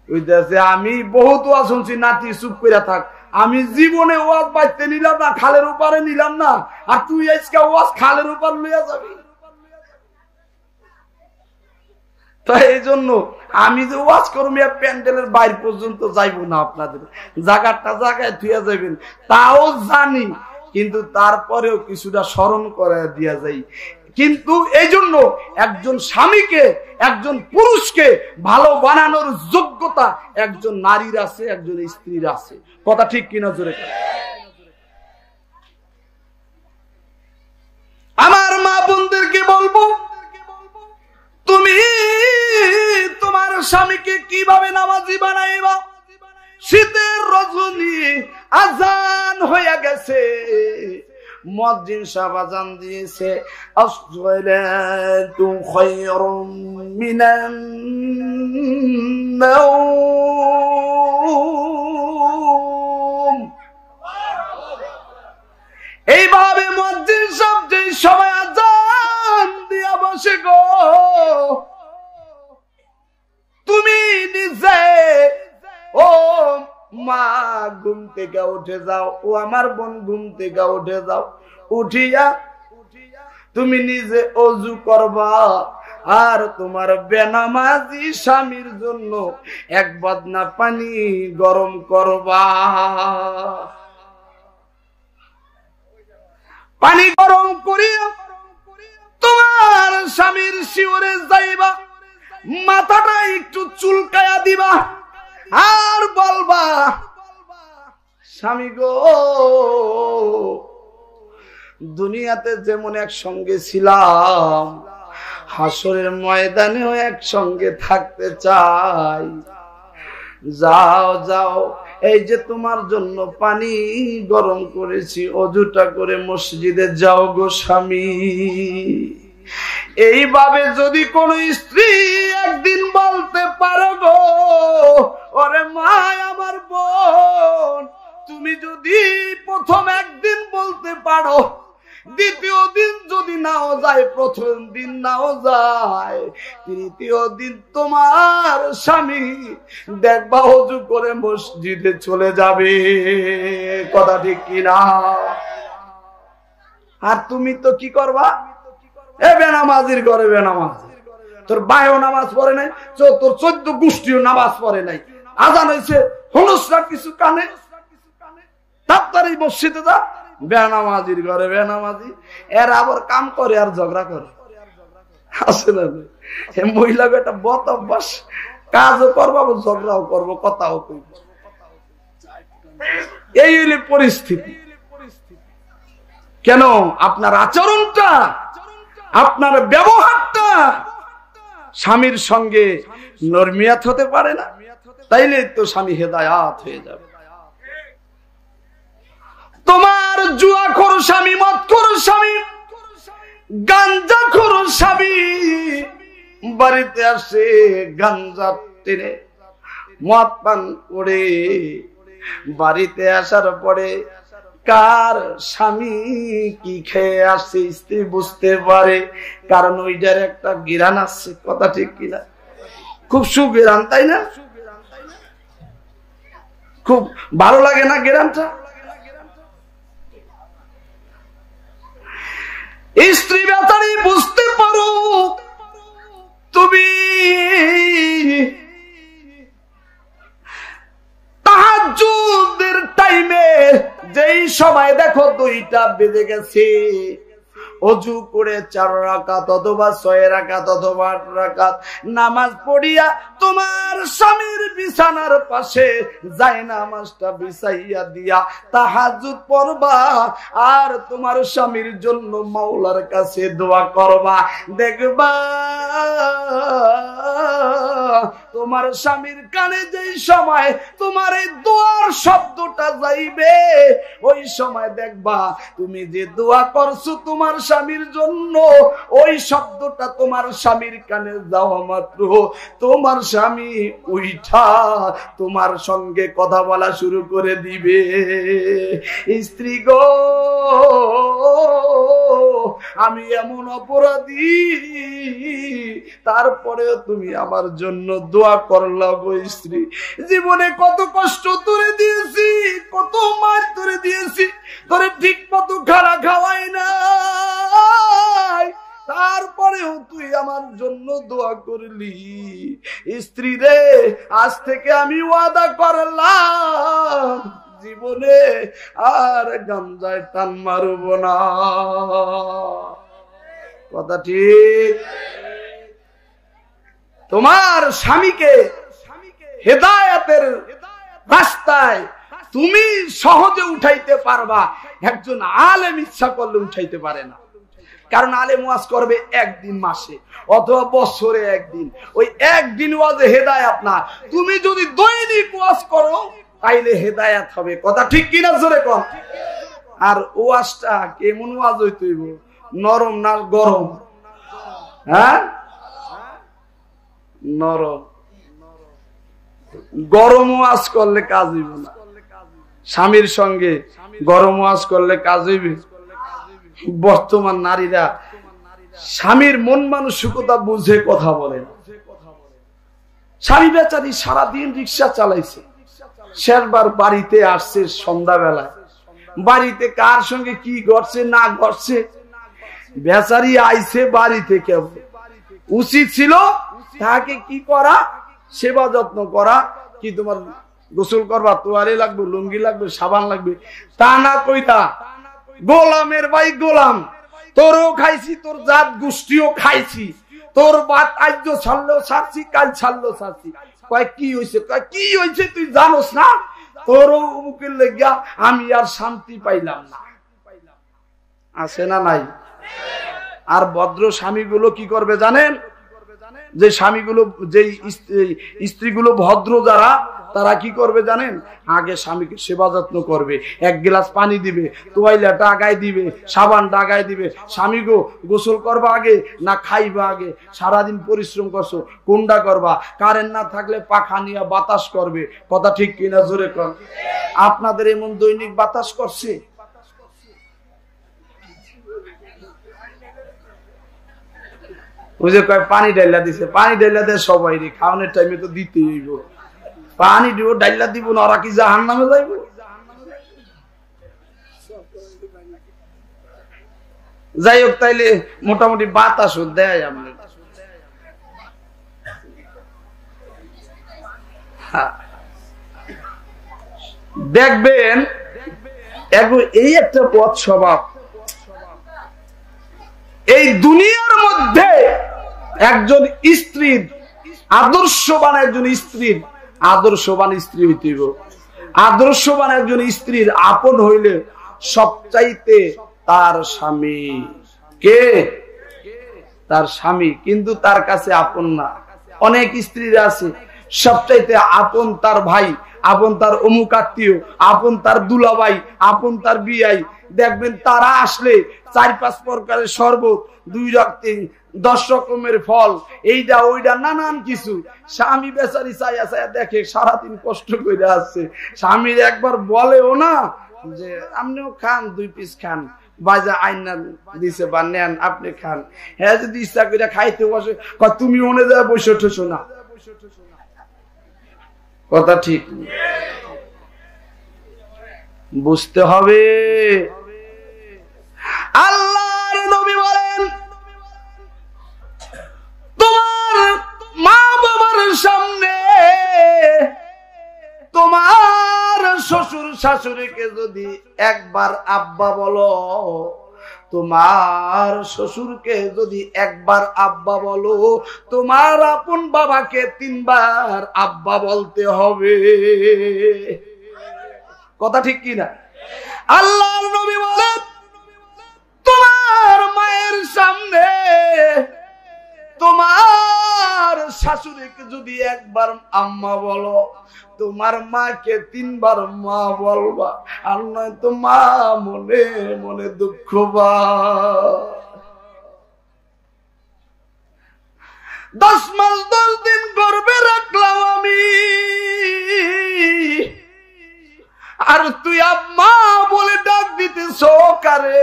বুঝতেছে? আমি বহুত ওয়াজ শুনছি, নাতি চুপ করে থাক। আমি জীবনে ওয়াজ বাইতে নিলাম না, খালের ওপারে নিলাম না, আর তুই আজকে ওয়াজ খালের ওপার লইয়া যাবি। তাই এই জন্য আমি যে ওয়াজ করবো প্যান্ডেলের বাইরে পর্যন্ত যাইব না, আপনাদের জায়গাটা জায়গায় থুয়া যাবেন তাও জানি, কিন্তু তারপরেও কিছুটা স্মরণ করে দিয়া যাই। কিন্তু এই জন্য একজন স্বামীকে, একজন পুরুষকে ভালো বানানোর যোগ্যতা একজন নারীর আছে, একজন স্ত্রীর আছে, কথা ঠিক কিনা? জোরে আমার মা বোনদেরকে বলবো, তুমি তোমার স্বামীকে কিভাবে নামাজি বানাইবা? শীতের রজনী আজান হয়ে গেছে, মুয়াজ্জিন সাহেব আজান দিয়েছে, আসসালাতু খায়রুম মিনান নাওম। এইভাবে মুয়াজ্জিন সাহেব যেই সময় আজান দিয়া বসে গো, তুমি নিজে ও মা ঘুম থেকে উঠে যাও, ও আমার বোন ঘুম থেকে উঠে যাও, উঠিয়া তুমি নিজে ওযু করবা, আর তোমার বেনামাজি স্বামীর জন্য এক বদনা পানি গরম করবা। পানি গরম করিয়া তোমার স্বামীর শিওরে যাইবা, মাথাটা একটু চুলকায়া দিবা, আর বলবা, স্বামী গো, দুনিয়াতে যেমন একসঙ্গে ছিলাম, হাসরের ময়দানেও একসঙ্গে থাকতে চাই। যাও যাও, এই যে তোমার জন্য পানি গরম করেছি, ওযুটা করে মসজিদে যাও গো স্বামী। এইভাবে যদি কোন স্ত্রী একদিন বলতে পারো গো, ওরে মা আমার বোন, তুমি যদি প্রথম একদিন বলতে পারো, দ্বিতীয় দিন যদি নাও যায়, প্রথম দিন নাও যায়, তৃতীয় দিন তোমার স্বামী দেখবা ওযু করে মসজিদে চলে যাবে, কথা ঠিক কিনা? আর তুমি তো কি করবা? এ বেনামাজির ঘরে বেনামাজি, তোর ভাইও নামাজ পড়ে নাই, তোর 14 গোষ্ঠীও নামাজ পড়ে নাই, আজান হয়েছে হলুস না কিছু কানে, তাড়াতাড়ি মসজিদে যা। বেনামাজির ঘরে বেনামাজি, এরা আবার কাম করে আর ঝগড়া করে, আছে না? মহিলাকে একটা বদ অভ্যাস, কাজও করবো ঝগড়াও করবো, কথাও কইব, এই হইলে পরিস্থিতি। কেন? আপনার আচরণটা, আপনার ব্যবহারটা স্বামীর সঙ্গে নরমিয়াত হতে পারে না, তাইলে তো স্বামী হেদায়াত হয়ে যাবে। তোমার জুয়াখোর স্বামী, মদখোর স্বামী, গাঞ্জাখোর স্বামী বাড়িতে আসে গাঞ্জা টেনে মদ পান করে, বাড়িতে আসার পরে কার স্বামী কি খেয়ে আসছে স্ত্রী বুঝতে পারে, কারণ ওইটার একটা গিরান আসছে, কথা ঠিক কিনা? খুব সুগিরান, তাই না? খুব ভালো লাগে না গ্রামটা? স্ত্রী বেচারি বুঝতে পারো তুমি তাহাজ্জুদের টাইমে যেই সময় দেখো 2টা বেজে গেছে, অজু করে 4 রাকাত অথবা 6 রাকাত অথবা 8 রাকাত নামাজ পড়িয়া তোমার স্বামীর বিছানার পাশে জায়নামাজটা বিছাইয়া দিয়া তাহাজ্জুদ পড়বা আর তোমার স্বামীর জন্য মাওলার কাছে দোয়া করবা। দেখবা তোমার স্বামীর কানে যেই সময় তোমার এই দোয়ার শব্দটা যাইবে, ওই সময় দেখবা তুমি যে দোয়া করছো তোমার স্বামীর জন্য, ওই শব্দটা তোমার স্বামীর কানে যাওয়া মাত্র তোমার স্বামী উইঠা তোমার সঙ্গে কথা বলা শুরু করে দিবে। স্ত্রী গো, আমি এমন অপরাধী, তারপরেও তুমি আমার জন্য দোয়া করলা গো। স্ত্রী, জীবনে কত কষ্ট তোরে দিয়েছি, কত মার তোরে দিয়েছি, তোরে ঠিক মতো খানা খাওয়াই না, তারপরেও তুই আমার জন্য দোয়া করলি। স্ত্রী রে, আজ থেকে আমি ওয়াদা করলাম জীবনে আর গাঞ্জায় টান মারব না। কথা ঠিক? তোমার স্বামীকে হেদায়েতের রাস্তায় তুমি সহজে উঠাইতে পারবা, একজন আলেম ইচ্ছা করলে উঠাইতে পারে না। কারণ আলেম ওয়াজ করবে একদিন মাসে অথবা বছরে একদিন, ওই একদিন ওয়াজে হেদায়েত না। তুমি যদি দৈনিক ওয়াজ করো তাইলে হেদায়েত হবে। কথা ঠিক কিনা জোরে কর। আর ওয়াজটা কেমন ওয়াজ হইতে হইব? নরম না গরম? হ্যাঁ, নরম। গরম ওয়াজ করলে কাজ হইব না। স্বামীর সঙ্গে গরম ওয়াজ করলে কাজ হইবে? বর্তমান নারীরা স্বামীর মন মানসিকতা বুঝে কথা বলে না। স্বামী বেচারি সারাদিন রিক্সা চালাইছে, শেষবার বাড়িতে আসছে সন্ধ্যাবেলায়, বাড়িতে কার সঙ্গে কি ঘটছে না ঘটছে, বেচারি আইছে বাড়িতে। কেবল উচিত ছিল তাকে কি করা, সেবা যত্ন করা। কি তোমার গোসল করবা, তোয়ালে লাগবে, লুঙ্গি লাগবে, সাবান লাগবে, তা না কইতা গোলামের ভাই গোলাম, তোরও খাইছি, তোর জাত গোষ্ঠীও খাইছি, তোর বাত আজ ছাড়লো ছাড়ছি, কাল ছাড়লো ছাড়ছি। কয় কি হয়েছে? কয় কি হয়েছে তুই জানোস না? তোরও মুখের লেগা আমি আর শান্তি পাইলাম না। আছে না নাই? আর ভদ্র স্বামীগুলো কি করবে জানেন? যে স্বামীগুলো, যে স্ত্রীগুলো ভদ্র যারা, তারা কি করবে জানেন? আগে স্বামীকে সেবা যত্ন করবে, 1 গ্লাস পানি দিবে, তোয়াইলাটা আগায় দিবে, সাবানটা আগায় দিবে। স্বামী গো, গোসল করবা আগে না খাইবা আগে? সারাদিন পরিশ্রম করছো, কোনটা করবা? কারেন্ট না থাকলে পাখা নিয়ে বাতাস করবে। কথা ঠিক কিনা জোরে কর। আপনাদের এমন দৈনিক বাতাস করছে? ওই যে কয় পানি ডাইলা দিছে, পানি ডাইলা দেয় সবাই, খাওয়ানোর টাইমে তো দিতেই হইব। পানি দিব, ডাইলা দিব না, ওরা কি জাহান্নামে যাইব? যাই হোক, তাইলে মোটামুটি বাতাস দেয় আমাদের। দেখবেন এই একটা পথ স্বভাব এই দুনিয়ার মধ্যে একজন স্ত্রীর আদর্শবান, একজন স্ত্রীর আদর্শবান স্ত্রী হইতে হইব। আদর্শবান একজন স্ত্রীর আপন হইলে সবচাইতে তার স্বামী। কে? তার স্বামী, কিন্তু তার কাছে আপন না। অনেক স্ত্রীরা আছে সবচাইতে আপন তার ভাই, আপন তার অমুক আত্মীয়, আপন তার দুলাভাই, আপন তার বিয়াই। দেখবেন তারা আসলে 4-5 প্রকারের শরবত, 2 রকম 10 রকমের ফল, এইটা ওইটা নানান কিছু। স্বামী বেচারি চাইয়া চাইয়া দেখে সারাদিন কষ্ট করে আসছে। স্বামীর একবার বলেও না যে আপনিও খান, 2 পিস খান, বাজা আইনা দিছে বা নেন আপনি খান। হ্যাঁ, যদি ইচ্ছা করে খাইতে বসে, তুমি মনে যায় বসে ঠেছো না। কথা ঠিক? বুঝতে হবে। আল্লাহর নবী বলেন, তোমার মা বাবার সামনে তোমার শ্বশুর শাশুড়িকে যদি একবার আব্বা বলো, তোমার শ্বশুরকে যদি একবার আব্বা বলো, তোমার আপন বাবাকে 3 বার আব্বা বলতে হবে। কথা ঠিক কিনা? আল্লাহর নবী বলেন, তোমার মায়ের সামনে তোমার শাশুড়িকে যদি একবার আম্মা বলো, তোমার মাকে 3 বার মা বলবা, আর নয় তো মা মনে মনে দুঃখ পা। 10 মাস 10 দিন গর্ভে রাখলাম আমি, আর তুই আম্মা বলে ডাক দিতেছ কারে?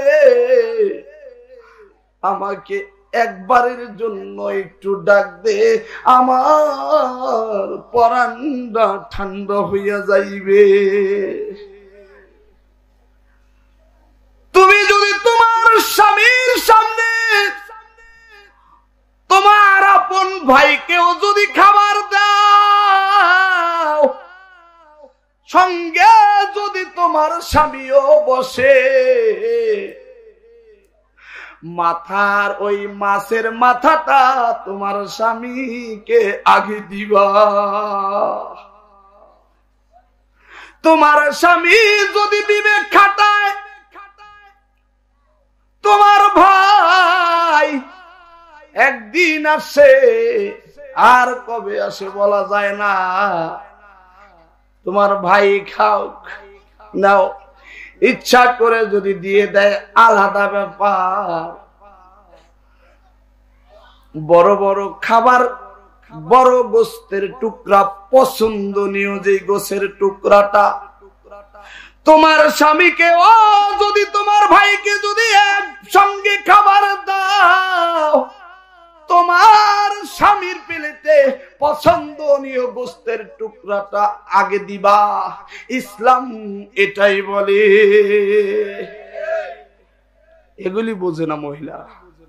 আমাকে একবারের জন্য একটু ডাক দে, আমার পরানটা ঠান্ডা হইয়া যাইবে। তুমি যদি তোমার স্বামীর সামনে তোমার আপন ভাইকেও যদি খাবার দাও, সঙ্গে যদি তোমার স্বামীও বসে, মাথার ওই মাছের মাথাটা তোমার স্বামীকে আগে দিবা। তোমার স্বামী যদি বিবেক খাটায়, তোমার ভাই একদিন আসে আর কবে আসে বলা যায় না, তোমার ভাই খাও নাও, ইচ্ছা করে যদি দিয়ে দেয় আলাদা ব্যাপার। বড় বড় খাবার, বড় গোস্তের টুকরা, পছন্দনীয় যে গোস্তের টুকরাটা তোমার স্বামীকে ও যদি তোমার ভাইকে যদি একসঙ্গে খাবার দাও, তোমার স্বামীর প্লেটে পছন্দনীয় গোস্তের টুকরাটা আগে দিবা। ইসলাম এটাই বলে। এগুলি বোঝে না মহিলা,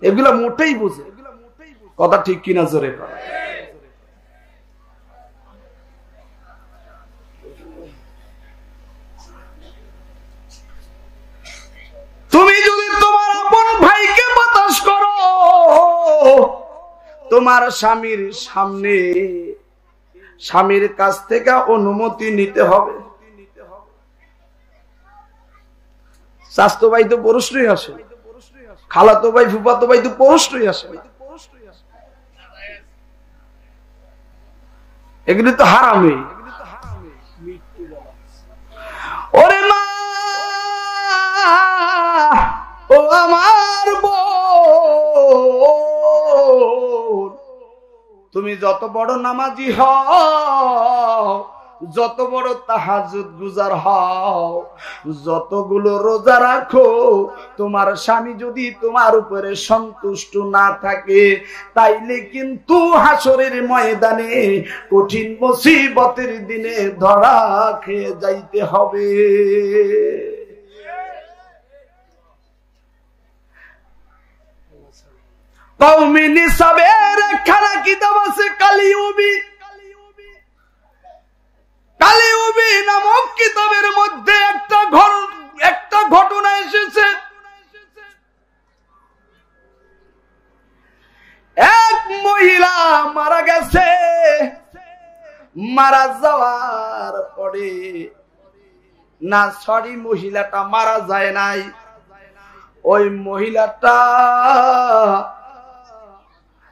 এগুলা মোটেই বোঝে। কথা ঠিক কিনা জোরে কর। তুমি যদি তোমার আপন ভাইকে বাতাস করো, তোমার স্বামীর সামনে স্বামীর কাছ থেকে অনুমতি নিতে হবে। স্বাস্থ্য ভাই তো প্রশ্নই আসে, খালাতো ভাই ফুফাতো ভাই তো প্রশ্নই আসে, এগুলি তো হারামে। ওরে মা, ও আমার বোন, তুমি যত বড় নামাজি হও, যত বড় তাহাজ্জুদ গুজার হও, যতগুলো রোজা রাখো, তোমার স্বামী যদি তোমার উপরে সন্তুষ্ট না থাকে, তাইলে কিন্তু হাসরের ময়দানে কঠিন মুসিবতের দিনে ধরা খেয়ে যাইতে হবে। কওমি নিসাবের খানা কিতাব আছে কালিউবি, কালিউবি নামক কিতাবের মধ্যে একটা ঘটনা এসেছে। এক মহিলা মারা গেছে, মারা যাওয়ার পরে না, সরি, মহিলাটা মারা যায় নাই, ওই মহিলাটা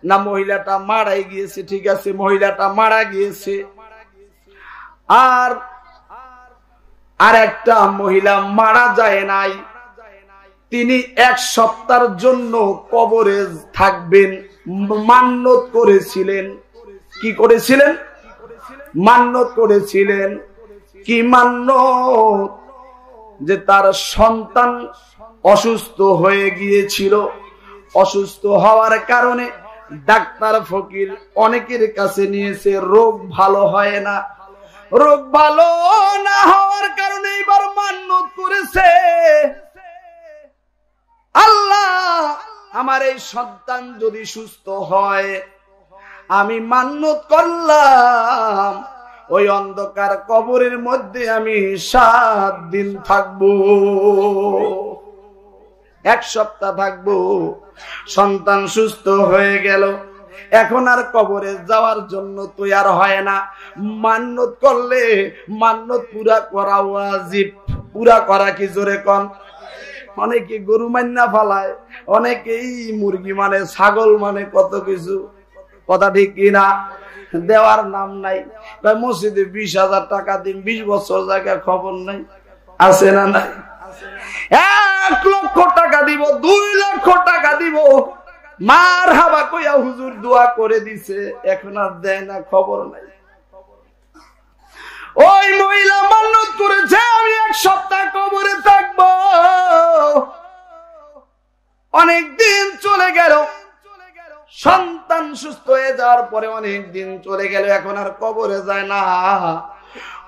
না, মহিলাটা মারাই গিয়েছে, ঠিক আছে, মহিলাটা মারা গিয়েছে। আর একটা মহিলা মারা যায় নাই, তিনি 1 সপ্তাহের জন্য কবরে থাকবেন, মান্যত করেছিলেন। কি করেছিলেন? মান্যত করেছিলেন। কি মান্যত? যে তার সন্তান অসুস্থ হয়ে গিয়েছিল, অসুস্থ হওয়ার কারণে ডাক্তার ফকির অনেকের কাছে নিয়েছে, রোগ ভালো হয় না, রোগ ভালো না হওয়ার কারণে এবার মান্যত করেছে, আল্লাহ আমার এই সন্তান যদি সুস্থ হয়, আমি মান্যত করলাম ওই অন্ধকার কবরের মধ্যে আমি 7 দিন থাকবো, 1 সপ্তাহ থাকবো। সন্তান সুস্থ হয়ে গেল, এখন আর কবরে যাওয়ার জন্য তৈয়ার হয় না। মান্যত করলে মান্যত পুরা করা ওয়াজিব। পুরা করা কি জোরে কন? অনেকে গরু মান্না ফালায়, অনেকেই মুরগি মানে, ছাগল মানে, কত কিছু, কথা ঠিক কিনা? দেওয়ার নাম নাই। মসজিদে 20,000 টাকা দিন, 20 বছর জায়গায় খবর নাই, আছে না নাই? 1 লক্ষ টাকা দিব, 2 লক্ষ টাকা দিব, মার হাবা কইয়া হুজুর দোয়া করে দিছে, এখন আর দেয় না, খবর নাই। ওই মহিলা মান্যত করেছে আমি 1 সপ্তাহ কবরে থাকবো। অনেক দিন চলে গেল, সন্তান সুস্থ হয়ে যাওয়ার পরে অনেক দিন চলে গেল, এখন আর কবরে যায় না।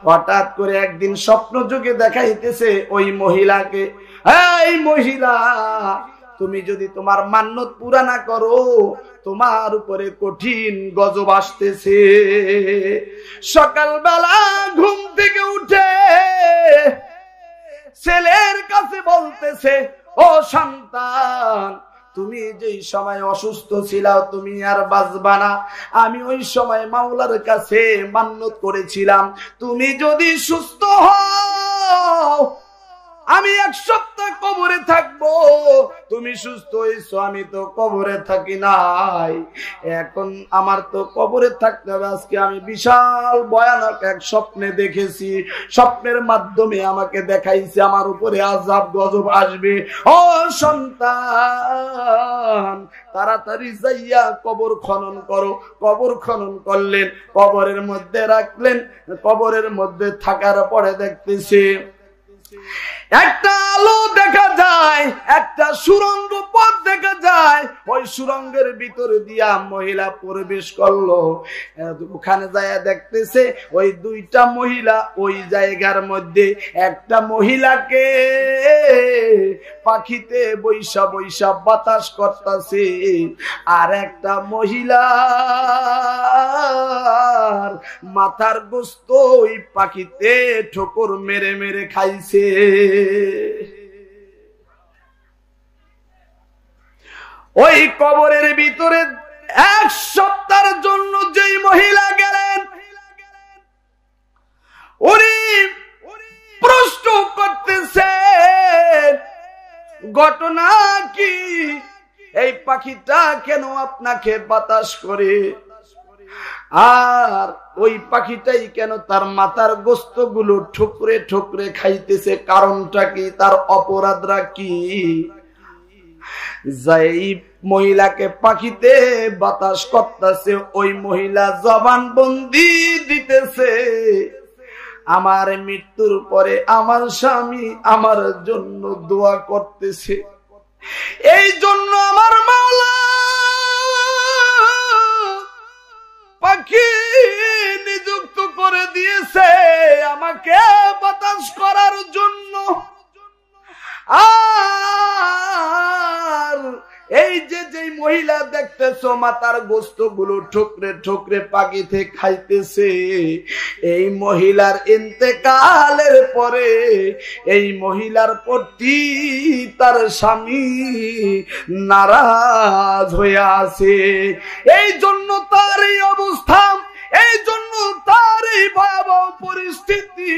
হঠাৎ করে একদিন স্বপ্ন যুগে দেখাইতেছে ওই মহিলাকে, এই মহিলা, তুমি যদি তোমার মান্যত পুরা না করো, তোমার উপরে কঠিন গজব আসতেছে। সকালবেলা ঘুম থেকে উঠে ছেলের কাছে বলতেছে, ও সন্তান, তুমি যেই সময় অসুস্থ ছিলাও তুমি আর বাঁচবা না। আমি ওই সময় মাওলার কাছে মান্যত করেছিলাম, তুমি যদি সুস্থ হও আমি 1 সপ্তাহ কবরে থাকবো। তুমি সুস্থ হয়েছো, আমি তো কবরে থাকি নাই, এখন আমার তো কবরে থাকতে হবে। আজকে আমি বিশাল ভয়ানক এক স্বপ্নে দেখেছি, স্বপ্নের মাধ্যমে আমাকে দেখাইছে আমার উপরে আযাব গজব আসবে। ও সন্তান, তাড়াতাড়ি যাইয়া কবর খনন করো। কবর খনন করলেন, কবরের মধ্যে রাখলেন। কবরের মধ্যে থাকার পরে দেখতেছে একটা আলো দেখা যায়, একটা সুড়ঙ্গ পথ দেখা যায়। ওই সুড়ঙ্গের ভিতরে দিয়া মহিলা প্রবেশ করলো। ওখানে যায় দেখতেছে ওই 2টা মহিলা ওই জায়গার মধ্যে, একটা মহিলাকে পাখিতে বৈশা বৈশা বাতাস করতেছে, আর একটা মহিলার মাথার গোস্ত ওই পাখিতে ঠোকর মেরে মেরে খাইছে। ওই কবরের ভিতরে 1 সপ্তাহের জন্য যেই মহিলা গেলেন, উনি প্রশ্ন করতেছে ঘটনা কি, এই পাখিটা কেন আপনাকে বাতাস করে, আর ওই পাখিটাই কেন তার মাথার গোস্ত গুলো ঠুকরে ঠুকরে খাইতেছে, কারণটা কি, তার অপরাধরা কি? যাই মহিলাকে পাখিতে বাতাস করতেছে ওই মহিলা জবানবন্দি দিতেছে, আমার মৃত্যুর পরে আমার স্বামী আমার জন্য দোয়া করতেছে, এই জন্য আমার মাওলা পাখি নিযুক্ত করে দিয়েছে আমাকে বাতাস করার জন্য। আর এই যে যেই মহিলা দেখতেছো মাথার গোস্ত গুলো ঠুকরে ঠুকরে পাখিতে খাইতেছে, এই মহিলার ইন্তেকালের পরে এই মহিলার প্রতি তার স্বামী নারাজ হয়ে আছে, এই জন্য তার এই অবস্থা, এই জন্য তার এই ভয়াবহ পরিস্থিতি।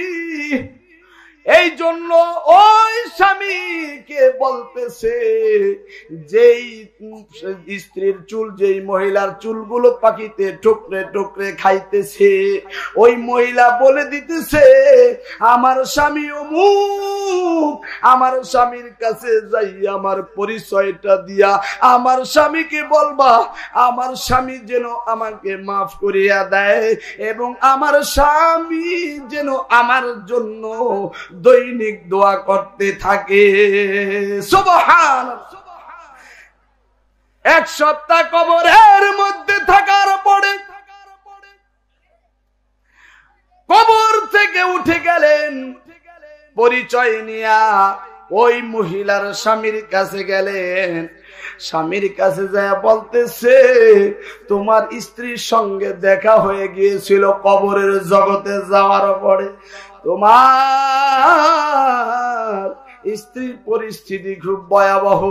এই জন্য ওই স্বামীকে বলতেছে, যেই স্ত্রীর চুল, যেই মহিলার চুলগুলো পাখিতে ঠুকরে ঠুকরে খাইতেছে, ওই মহিলা বলে দিতেছে আমার স্বামী অমুক, আমার স্বামীর কাছে যাই আমার পরিচয়টা দিয়া আমার স্বামীকে বলবা আমার স্বামী যেন আমাকে মাফ করিয়া দেয়, এবং আমার স্বামী যেন আমার জন্য দৈনিক দোয়া করতে থাকে। সুবহানাল্লাহ। 1 সপ্তাহ কবরের মধ্যে থাকার পরে কবর থেকে উঠে গেলেন, পরিচয় নিয়া ওই মহিলার স্বামীর কাছে গেলেন। স্বামীর কাছে যায় বলতেছে, তোমার স্ত্রীর সঙ্গে দেখা হয়ে গিয়েছিল কবরের জগতে যাওয়ার পরে। তোমার স্ত্রীর পরিস্থিতি খুব ভয়াবহ।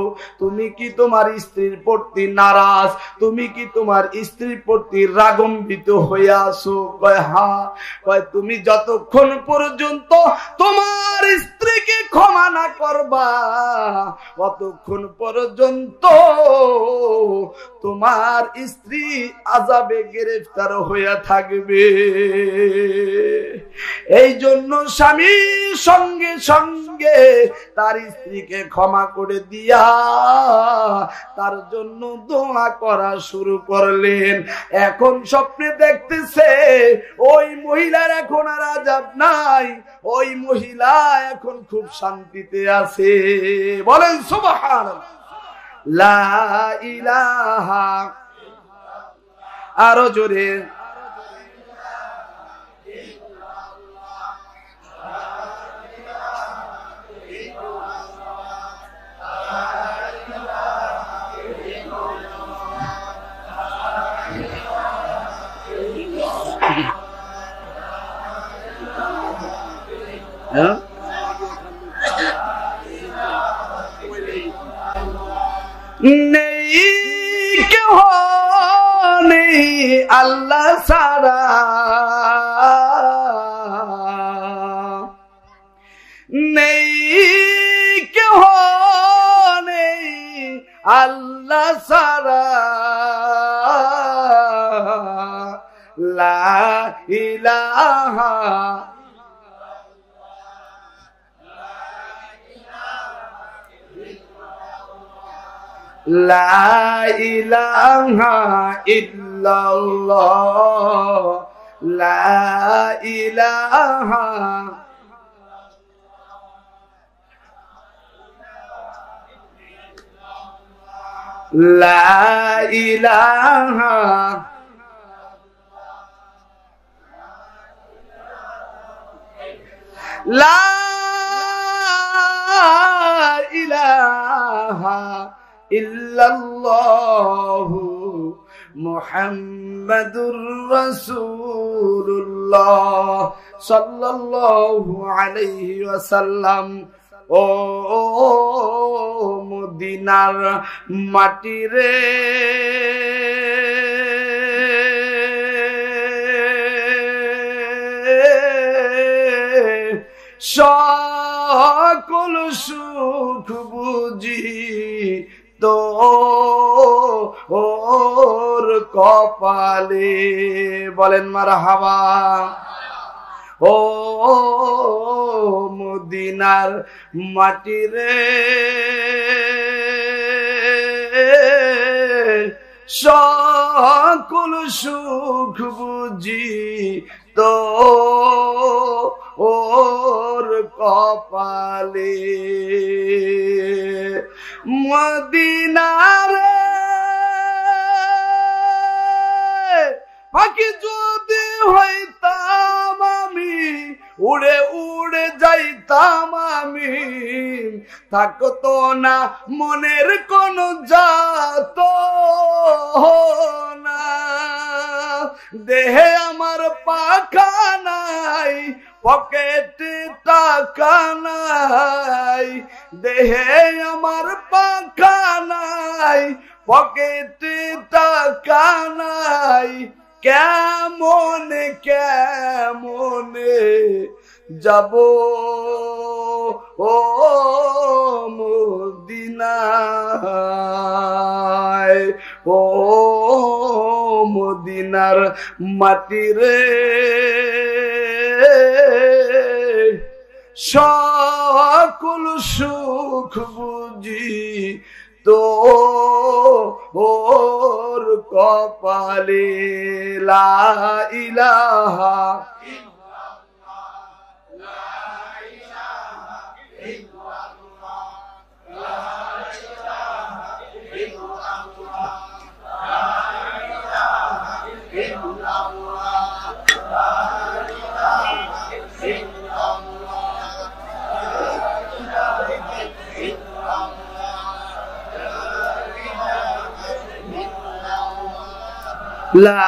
তুমি কি তোমার স্ত্রীর প্রতি নারাজ? তুমি কি তোমার স্ত্রীর প্রতি রাগম্বিত হয়ে আসো? কয় হ্যাঁ। কয় তুমি যতক্ষণ পর্যন্ত তোমার স্ত্রীকে ক্ষমা না করবা ততক্ষণ পর্যন্ত তোমার স্ত্রী আযাবে গ্রেফতার হয়ে থাকবে। এই জন্য স্বামী সঙ্গে সঙ্গে তার স্ত্রীকে ক্ষমা করে দিয়া তার জন্য দোয়া করা শুরু করলেন। এখন স্বপ্নে দেখতেছে ওই মহিলার এখন আর আযাব নাই, ওই মহিলা এখন খুব শান্তিতে আছে। বলেন সুবহানাল্লাহ। লা ইলাহা, আরো জোরে। নেই কেহ নেই আল্লাহ ছাড়া, নেই কেহ নেই আল্লাহ ছাড়া, লা ইলাহা লা ইলাহা ইল্লাল্লাহ, লা ইলাহা লা ইলাহা লা ইলাহা ইল্লাল্লাহু মুহাম্মাদুর রাসূলুল্লাহ সাল্লাল্লাহু আলাইহি ওয়াসাল্লাম। ও মদিনার মাটি রে, সকল সুখ বুঝি তো ওর কপালে। বলেন মারহাবা। ও মদিনার মাটি রে, সকল সুখ বুঝি তো ওর কপালে। মদিনার পাখি যদি হইতাম আমি, উড়ে উড়ে যাইতাম আমি, থাকতো না মনের কোন জাত না। দেহে আমার পাখা নাই, পকেটে টাকা নাই, দেহে আমার পাখা নাই, পকেটে টাকা নাই, কেমনে কেমনে যাব ও মদিনায়, ও মদিনার মাটি রে, সকল সুখ বুঝি তো ওর কপালে। লা ইলাহা লা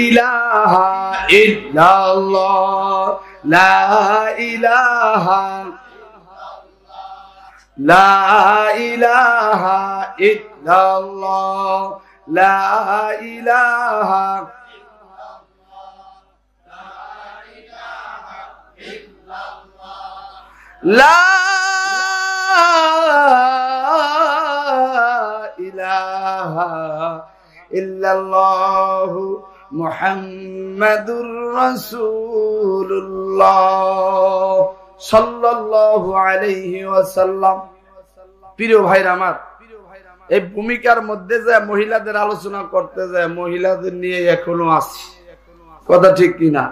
ইলাহা ইল্লাল্লাহ লা ইলাহা লা ইলাহা ইল্লাল্লাহ লা ইলাহা লা ইলাহা ইল্লাল্লাহু মুহাম্মাদুর রাসূলুল্লাহ সাল্লাল্লাহু আলাইহি ওয়াসাল্লাম। প্রিয় ভাইরা আমার, এই ভূমিকার মধ্যে যে মহিলাদের আলোচনা করতে যায়, মহিলাদের নিয়ে এখনো আছে, কথা ঠিক কিনা?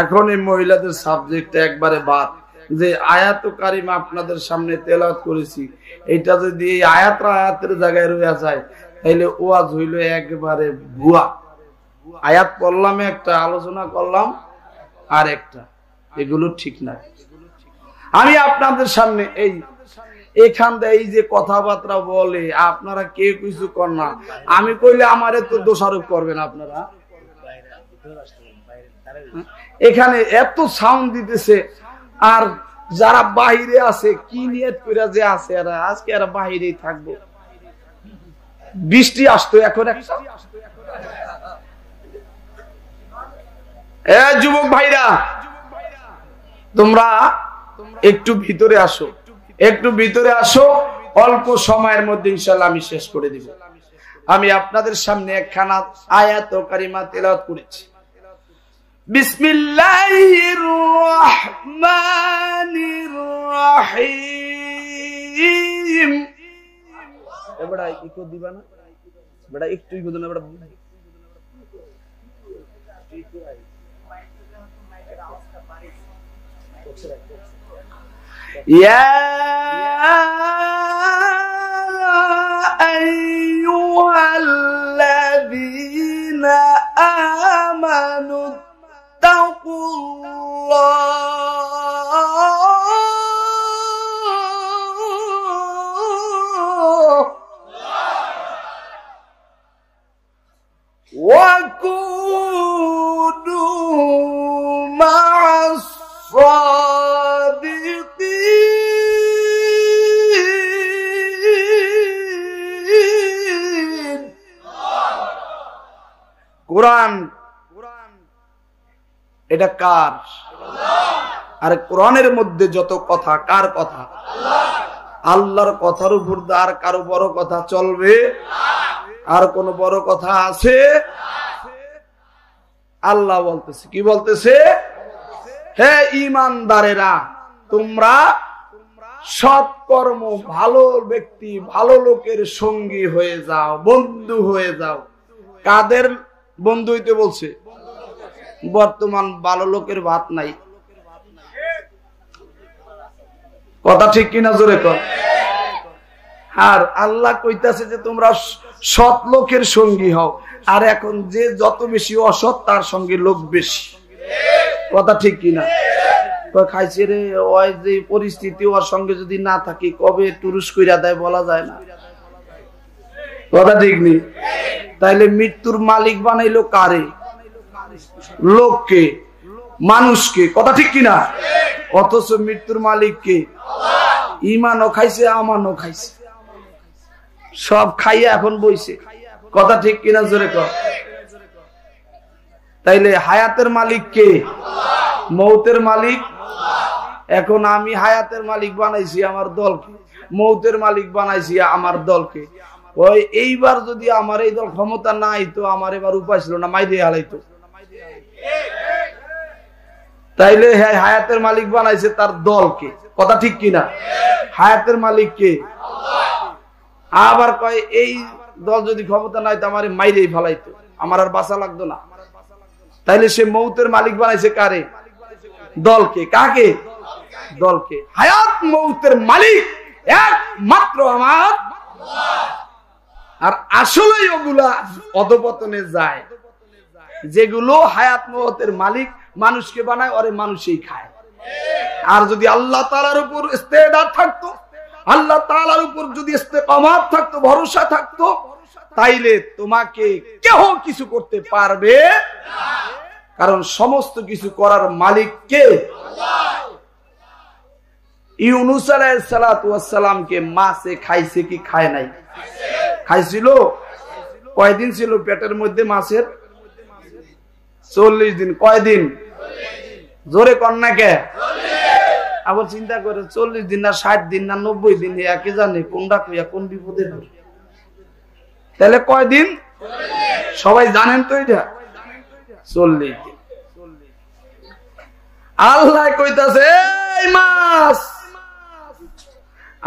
এখন এই মহিলাদের সাবজেক্ট একবারে বাদ। যে আয়াত কারিমা আপনাদের সামনে তেলাওয়াত করেছি, এটা যদি এই আয়াতের জায়গায় রয়ে যায় তাহলে ওয়াজ হইল একবারে ভুয়া। আয়াত পড়লাম একটা, আলোচনা করলাম আর একটা, এগুলো ঠিক না। আমি আপনাদের সামনে এখান দিয়ে এই যে কথাবার্তা বলে আপনারা কেউ কিছু কর না, আমি কইলে আমারে তো দোষারোপ করবেন আপনারা। এখানে এত সাউন্ড দিতেছে, আর যারা বাহিরে আছে কি নিয়ত করে যে আছে, আজকে এরা বাহিরেই থাকবো। বৃষ্টি আসতো এখন একটা। যুবক ভাইরা, তোমরা একটু ভিতরে আসো, একটু ভিতরে আসো। অল্প সময়ের মধ্যে ইনশাআল্লাহ আমি শেষ করে দিব। আমি আপনাদের সামনে একখানা আয়াত কারিমা তেলাওয়াত করেছি। বিসমিল্লাহির রহমানির রহিম। এবড়া ইকো দিবা না, বড়া একটু ইকো দেনা বড়া। يا أيها الذين آمنوا اتقوا الله وكونوا مع الصادقين। কোরআন এটা কার? আর কোরআনের মধ্যে যত কথা কার কথা? আল্লাহর কথার উপর আর কারো বড় কথা চলবে? আর কোন বড় কথা আছে? আল্লাহ বলতেছে, কি বলতেছে? হে ঈমানদারেরা, তোমরা সৎকর্ম, ভালো ব্যক্তি, ভালো লোকের সঙ্গী হয়ে যাও, বন্ধু হয়ে যাও। কাদের বন্ধু হইতে বলছে? বর্তমান ভালো লোকের ভাত নাই, কথা ঠিক কিনা? জোরে কর। আর আল্লাহ কইতাছে যে তোমরা সৎ লোকের সঙ্গী হও। আর এখন যে যত বেশি অসৎ তার সঙ্গে লোক বেশি, কথা ঠিক কিনা? খাইছে রে, ওই যে পরিস্থিতি ওর সঙ্গে যদি না থাকি কবে টুরুস কইরা দেয় বলা যায় না, কথা ঠিক নেই। তাইলে মৃত্যুর মালিক বানাইলো কারে? লোককে, মানুষকে, কথা ঠিক কিনা? অথচ মৃত্যুর মালিক কে? ইমানও খাইছে, আমানও খাইছে, সব খাইয়া এখন বইছে, কথা ঠিক কিনা? জোরে কর। তাইলে হায়াতের মালিক কে? মৌতের মালিক। এখন আমি হায়াতের মালিক বানাইছি আমার দলকে, মৌতের মালিক বানাইছি আমার দলকে। ওই এইবার যদি আমার এই দল ক্ষমতা নাই তো আমার এবার উপায় ছিল না, মাইরে হালাইতো। তাইলে হ্যাঁ, হায়াতের মালিক বানাইছে তার দলকে, কথা ঠিক কিনা? হায়াতের মালিক কে? আবার কয় এই দল যদি ক্ষমতা নাই তো আমার মাইরেই ফেলাইতো, আমার আর বাঁচা লাগতো না। তাইলে সে মৌতের মালিক বানাইছে কারে? দলকে। কাকে? দলকে। হায়াত মৌতের মালিক একমাত্র আমার। আর আসলে ওগুলা অধপতনে যায়, যেগুলো হায়াত মৌতের মালিক মানুষকে বানায়, ওরে মানুষই খায়। আর যদি আল্লাহ তাআলার উপর ইস্তেদার থাকতো, আল্লাহ তাআলার উপর যদি ইস্তেকামাত থাকতো, ভরসা থাকতো, তাইলে তোমাকে কেউ কিছু করতে পারবে না, কারণ সমস্ত কিছু করার মালিক কে? আল্লাহ। ইউনূস আলাইহিস সালাতু ওয়াস সালামকে মাছে খাইছে কি খায় নাই? খাইছিল। কয়দিন ছিল পেটের মধ্যে মাছের? 40 দিন। কয়দিন? জোরে কর না কে? আবার চিন্তা করে 40 দিন না 60 দিন না 90 দিন, একে জানে কোনটা কইয়া কোন বিপদে পড়ে। তাহলে কয়দিন? সবাই জানেন তো এটা 40 দিন। আল্লাহ কইতাছে, এই মাছ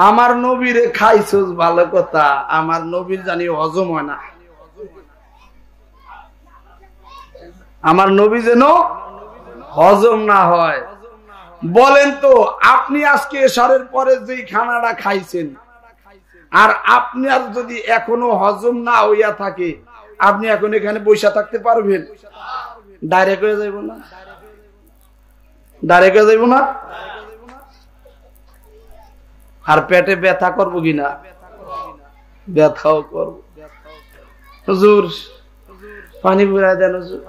আমার নবীরে খাইছস ভালো কথা, আমার নবীর জানি হজম হয় না, আমার নবী যেন হজম না হয়। বলেন তো আপনি আজকে এশারের পরে যে খানাটা খাইছেন, আর আপনি আর যদি এখনো হজম না হইয়া থাকে, আপনি এখন এখানে বসে থাকতে পারবেন? ডাইরেক্ট হয়ে যাইব না? ডাইরেক্ট হয়ে যাইব না? আর পেটে ব্যথা করবো কিনা? ব্যথাও করবো। হুজুর পানি ভরাই দেন হুজুর।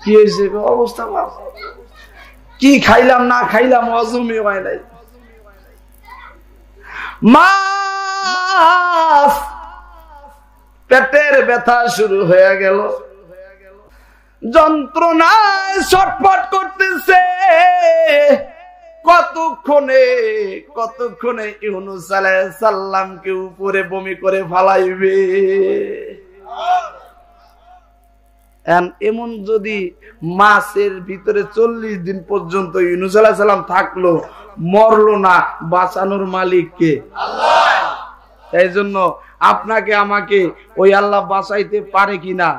কি হয়েছে? অবস্থা কি খাইলাম না খাইলাম হজমই হয় নাই। মাছ পেটের ব্যথা শুরু হয়ে গেল, যন্ত্রণায় ছটফট করতেছে। কতক্ষণে ইউনূস আলাইহিস সালামকে উপরে বমি করে ফালাইবে। এমন যদি মাছের ভিতরে 40 দিন পর্যন্ত ইউনূস আলাইহিস সালাম থাকলো, মরলো না, বাঁচানোর মালিক কে? আল্লাহ। এই জন্য আপনাকে আমাকে ওই আল্লাহ বাঁচাইতে পারে কিনা?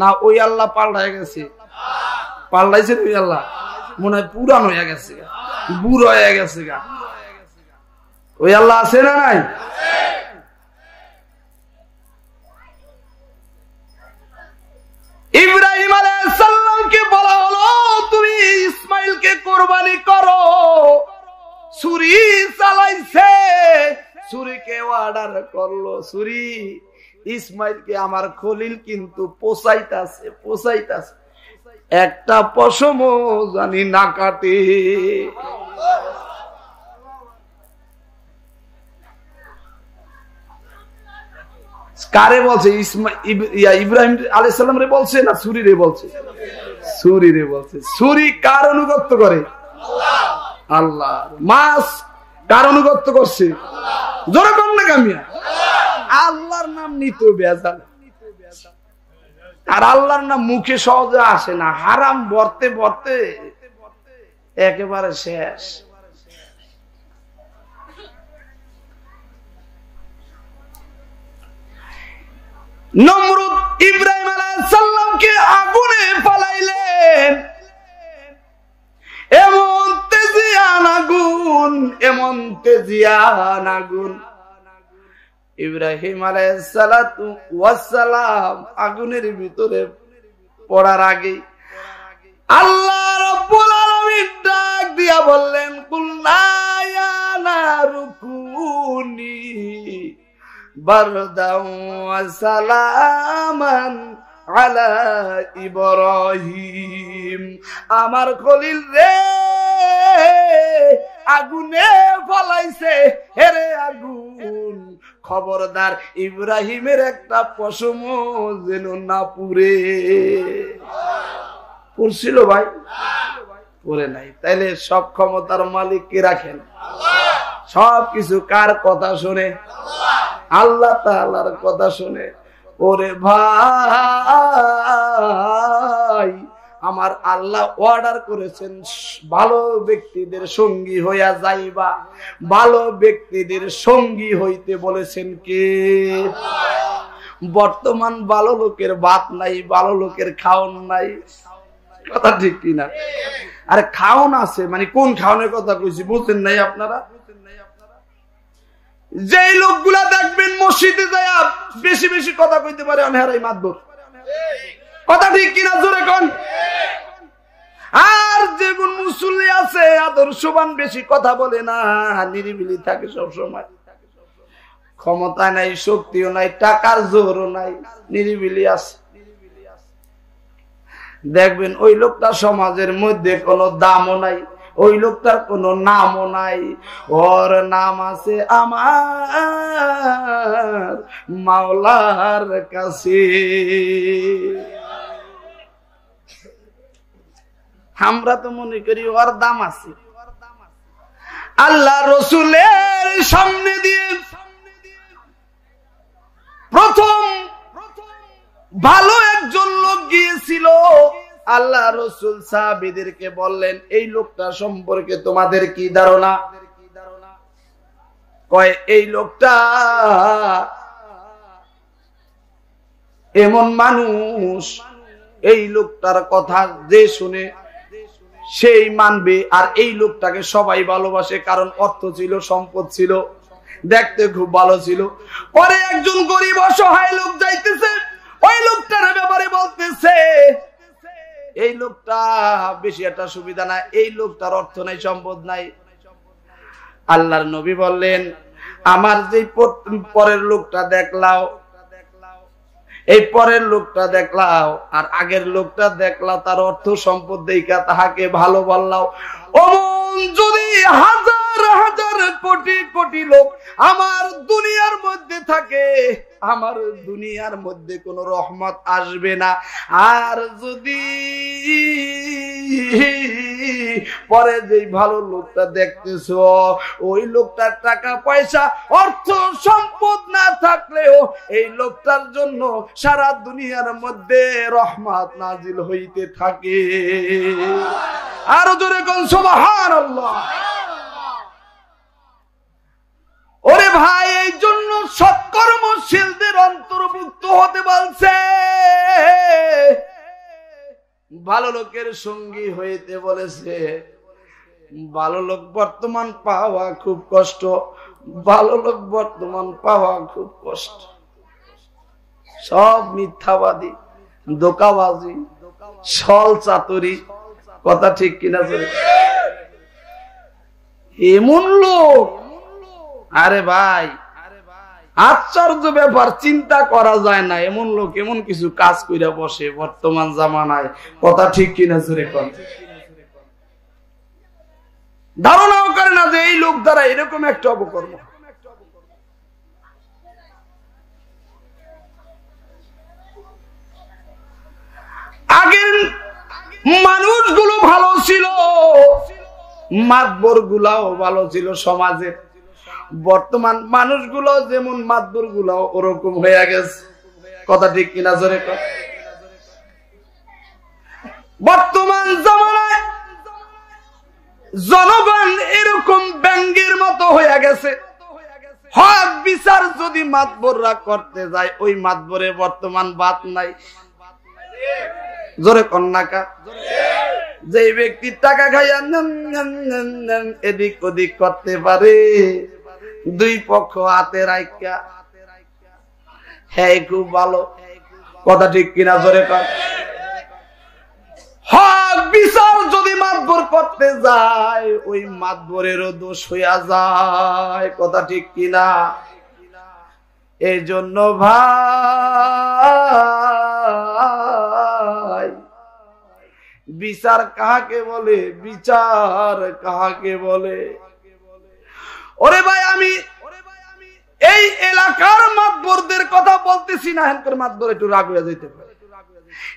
না ওই আল্লাহ পাল্টায় গেছে? পাল্টাইছে ওই আল্লাহ? মনে হয় পুরান হয়ে গেছে, বুড়ো হয়ে গেছে গা। ওই আল্লাহ আছে না নাই? ইব্রাহিম আলাইহিস সালামকে বলা হলো তুমি ইসমাইলকে কুরবানি করো। ছুরি চালাইছে, ছুরিকে অর্ডার করলো, ছুরি ইসমাইলকে আমার খলিল কিন্তু পোষাইতাছে, একটা পশমও জানি না কাটে। কারে বলছে? ইব্রাহিম আলাইহিস সালাম রে বলছে না ছুরি রে বলছে? ছুরি রে বলছে। ছুরি কার অনুগত্য করে? আল্লাহ। মাছ কার অনুগত্য করছে? জোরে কোন না কামিয়া? আল্লাহর নাম নিতে বেজাল, আর আল্লাহর নাম মুখে সহজে আসে না, হারাম বর্তে বর্তে একেবারে শেষ। নমরুদ ইব্রাহিম আলাইহিস সালামকে আগুনে ফালাইলেন। এমন তেজিয়ান আগুন, ইব্রাহিম আলাইহিস সালাতু ওয়াস সালাম আগুনের ভিতরে পড়ার আগে আল্লাহ রাব্বুল আলামিন ডাক দিয়া বললেন, কুল্লা ইয়া নারু কুনি বারদাও ওয়া সালামান আলা ইব্রাহিম। আমার খলিল রে আগুনে ফলাইছে, হেরে আগুন খবরদার ইব্রাহিমের একটা পশম যেন না পুড়ে। পুড়ছিল ভাই? পুড়ে নাই। তাইলে সব ক্ষমতার মালিক কে রাখেন? সব কিছু কার কথা শুনে? আল্লাহ তাআলার কথা শুনে। ওরে ভাই, আমার আল্লাহ অর্ডার করেছেন ভালো ব্যক্তিদের সঙ্গী হইয়া যাইবা। ভালো ব্যক্তিদের সঙ্গী হইতে বলেছেন কে? বর্তমান ভালো লোকের ভাত নাই, ভালো লোকের খাওন নাই। কথা ঠিক কিনা? আরে খাওন আছে, মানে কোন খাওনের কথা কইছি বুঝছেন নাই আপনারা? যেই লোকগুলা দেখবেন মসজিদে যায় বেশি বেশি কথা কইতে পারে, অনহারাই মাতবর। কথা ঠিক কিনা? জোরে কোন। আর আর যেগুন মুসল্লি আছে আদর্শবান, বেশি কথা বলে না, নিরিবিলি থাকে সব সময়, ক্ষমতা নাই, শক্তিও নাই, টাকার জোরও নাই, নিরিবিলি আছে। দেখবেন ওই লোকটা সমাজের মধ্যে কোনো দামও নাই, ওই লোকটার কোনো নামও নাই, ওর নাম আছে আমার মাওলার কাছে। আমরা তো মনে করি ওর দাম আছে। আল্লাহ রসুলের সামনে দিয়ে প্রথম ভালো একজন লোক গিয়েছিল, আল্লাহ রসুল সাহাবীদেরকে বললেন, এই লোকটা সম্পর্কে তোমাদের কি ধারণা? কয় এই লোকটা এমন মানুষ, এই লোকটার কথা যে শুনে সেই মানবে, আর এই লোকটাকে সবাই ভালোবাসে, কারণ অর্থ ছিল, সম্পদ ছিল, দেখতে খুব ভালো ছিল। পরে একজন গরিব অসহায় লোক যাইতেছে, ওই লোকটার ব্যাপারে বলতেছে, এই লোকটা বেশি একটা সুবিধা না, এই লোকটার অর্থ নাই, সম্পদ নাই। আল্লাহর নবী বললেন, আমার যে পরের লোকটা দেখলাও, এই পরের লোকটা দেখলাও আর আগের লোকটা দেখলাও, তার অর্থ সম্পদ দেখা তাহাকে ভালো বললাও। অমন যদি হাজার হাজার কোটি কোটি লোক আমার দুনিয়ার মধ্যে থাকে, আমার দুনিয়ার মধ্যে কোনো রহমত আসবে না। আর যদি পরে যে ভালো লোকটা দেখতেছো, ওই লোকটার টাকা পয়সা অর্থ সম্পদ না থাকলেও এই লোকটার জন্য সারা দুনিয়ার মধ্যে রহমত নাজিল হইতে থাকে। আরো জোরে কোন সুবহানাল্লাহ। ওরে ভাই, এই জন্য সৎকর্মশীলদের অন্তর্ভুক্ত হতে বলছে, ভালো লোকের সঙ্গী হইতে বলেছে। ভালো লোক বর্তমান পাওয়া খুব কষ্ট, ভালো লোক বর্তমান পাওয়া খুব কষ্ট। সব মিথ্যাবাদী, ধোঁকাবাজি, ছল চাতুরি, কথা ঠিক কিনা? এমন লোক, আরে ভাই আশ্চর্য ব্যাপার, চিন্তা করা যায় না। এমন লোক এমন কিছু কাজ কইরা বসে বর্তমান জামানায়, কথা ঠিক কিনা? জোরে কোন। ধারণাও করে না যে এই লোক দ্বারা এরকম একটা অপকর্ম। আগের মানুষগুলো ভালো ছিল, মাতবর গুলাও ভালো ছিল সমাজের। বর্তমান মানুষগুলো যেমন মাতবর গুলাও ওরকম হয়ে গেছে, কথা ঠিক কিনা? জোরে কর। বর্তমান জামানায় জনগণ এরকম ব্যাঙ্গের মতো হয়ে গেছে। হক বিচার যদি মাতবররা করতে যায়, ওই মাতবরে বর্তমান বাত নাই। জোরে কন্যাকা। যে ব্যক্তি টাকা খাইয়া এদিক ওদিক করতে পারে, দুই পক্ষ হাতে রাইখা, হ্যাঁ খুব ভালো, কথা ঠিক কিনা? জোরে কর। হক বিচার যদি মাতবর করতে যায়, ওই মাতবরেরও দোষ হইয়া যায়, কথা ঠিক কিনা? এই জন্য ভাই, বিচার কাহাকে বলে, বিচার কাহাকে বলে? ওরে ভাই, আমি এই এলাকার মাতবরদের কথা বলতেছি না, হেনকার মাতবর একটু রাগ হয়ে যেতে পারে।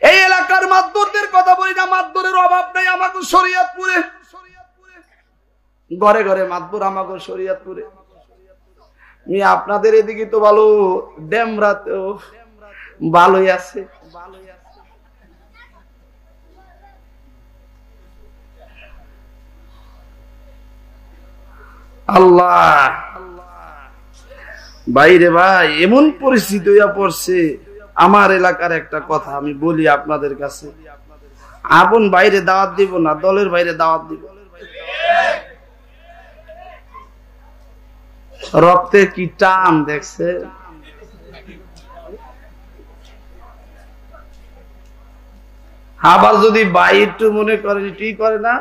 এই এলাকার মাতবরদের কথা বলি না, মাতবরের অভাব নাই আমাকে শরীয়তপুরে, ঘরে ঘরে মাতবর আমাকে শরীয়তপুরে। আপনাদের এদিকে তো ভালো, ডেমরাতেও ভালোই আছে। আল্লাহ বাইরে ভাই, এমন পরিস্থিতি হইয়া পড়ছে। আমার এলাকার একটা কথা আমি বলি আপনাদের কাছে, আপন বাইরে দাওয়াত দিব না, দলের বাইরে দাওয়াত দিব। রক্তে কি টান দেখছে। আবার যদি ভাই একটু মনে করে ঠিক করে না,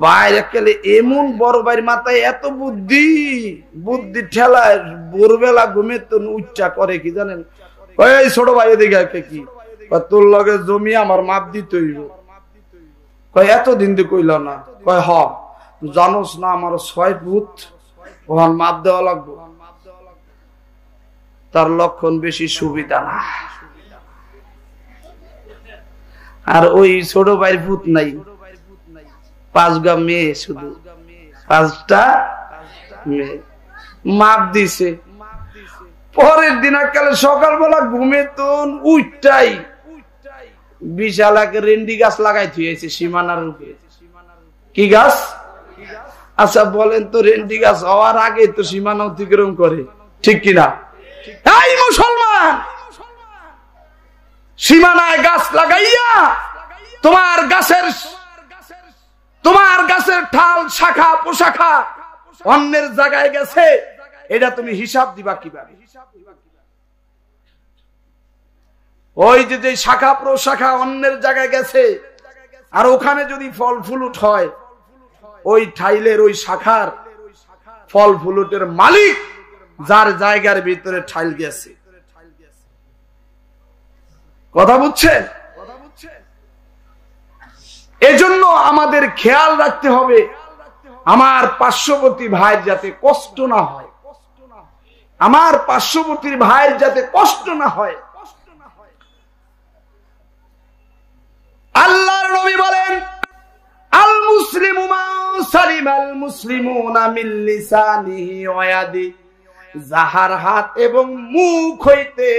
বাইরে গেলে এমন বড় ভাইয়ের মাথায় এত বুদ্ধি, বুদ্ধি ঠেলায় ভোরবেলা ঘুমে তো উচ্চা করে কি জানেন, ওই ছোট ভাই এদিকে কি তোর লগে জমি আমার মাপ দিতে হইব। কয় এতদিন দিয়ে কইল না, কয় হ জানোস না আমার 6 ফুট ওখান মাপ দেওয়া লাগবে। তার লক্ষণ বেশি সুবিধা না। আর ওই ছোট ভাইয়ের ফুট নাই, 5 গা মেয়ে, শুধু 5টা মেয়ে মাপ দিছে। পরের দিন কালে সকালবেলা ঘুমে তো উঠটাই বিশাল এক রেন্ডি গাছ লাগাই থুয়েছে সীমানার উপরে। কি গাছ? আচ্ছা বলেন তো, রেন্ডি গাছ হওয়ার আগে তো সীমানা অতিক্রম করে, ঠিক কিনা? এই মুসলমান, সীমানায় গাছ লাগাইয়া তোমার গাছের ঠাল শাখা পোশাখা অন্যের জায়গায় গেছে, এটা তুমি হিসাব দিবা কিভাবে? ওই যে শাখা প্রশাখা অন্যের জায়গায় গেছে, আর ওখানে যদি ফল ফুলুট হয়, ওই ঠাইলের ওই শাখার ফল ফুলুটের মালিক যার জায়গার ভিতরে ঠাইল গেছে। কথা বুঝছেন? এজন্য আমাদের খেয়াল রাখতে হবে আমার পার্শ্ববর্তী ভাইয়ের যাতে কষ্ট না হয়, আমার পার্শ্ববর্তী ভাইয়ের যাতে কষ্ট না হয়। আল্লাহর নবী বলেন, আল মুসলিমু মান সালিমাল মুসলিমুনা মিন লিসানিহি ওয়া ইয়াদিহি, যাহার হাত এবং মুখ হইতে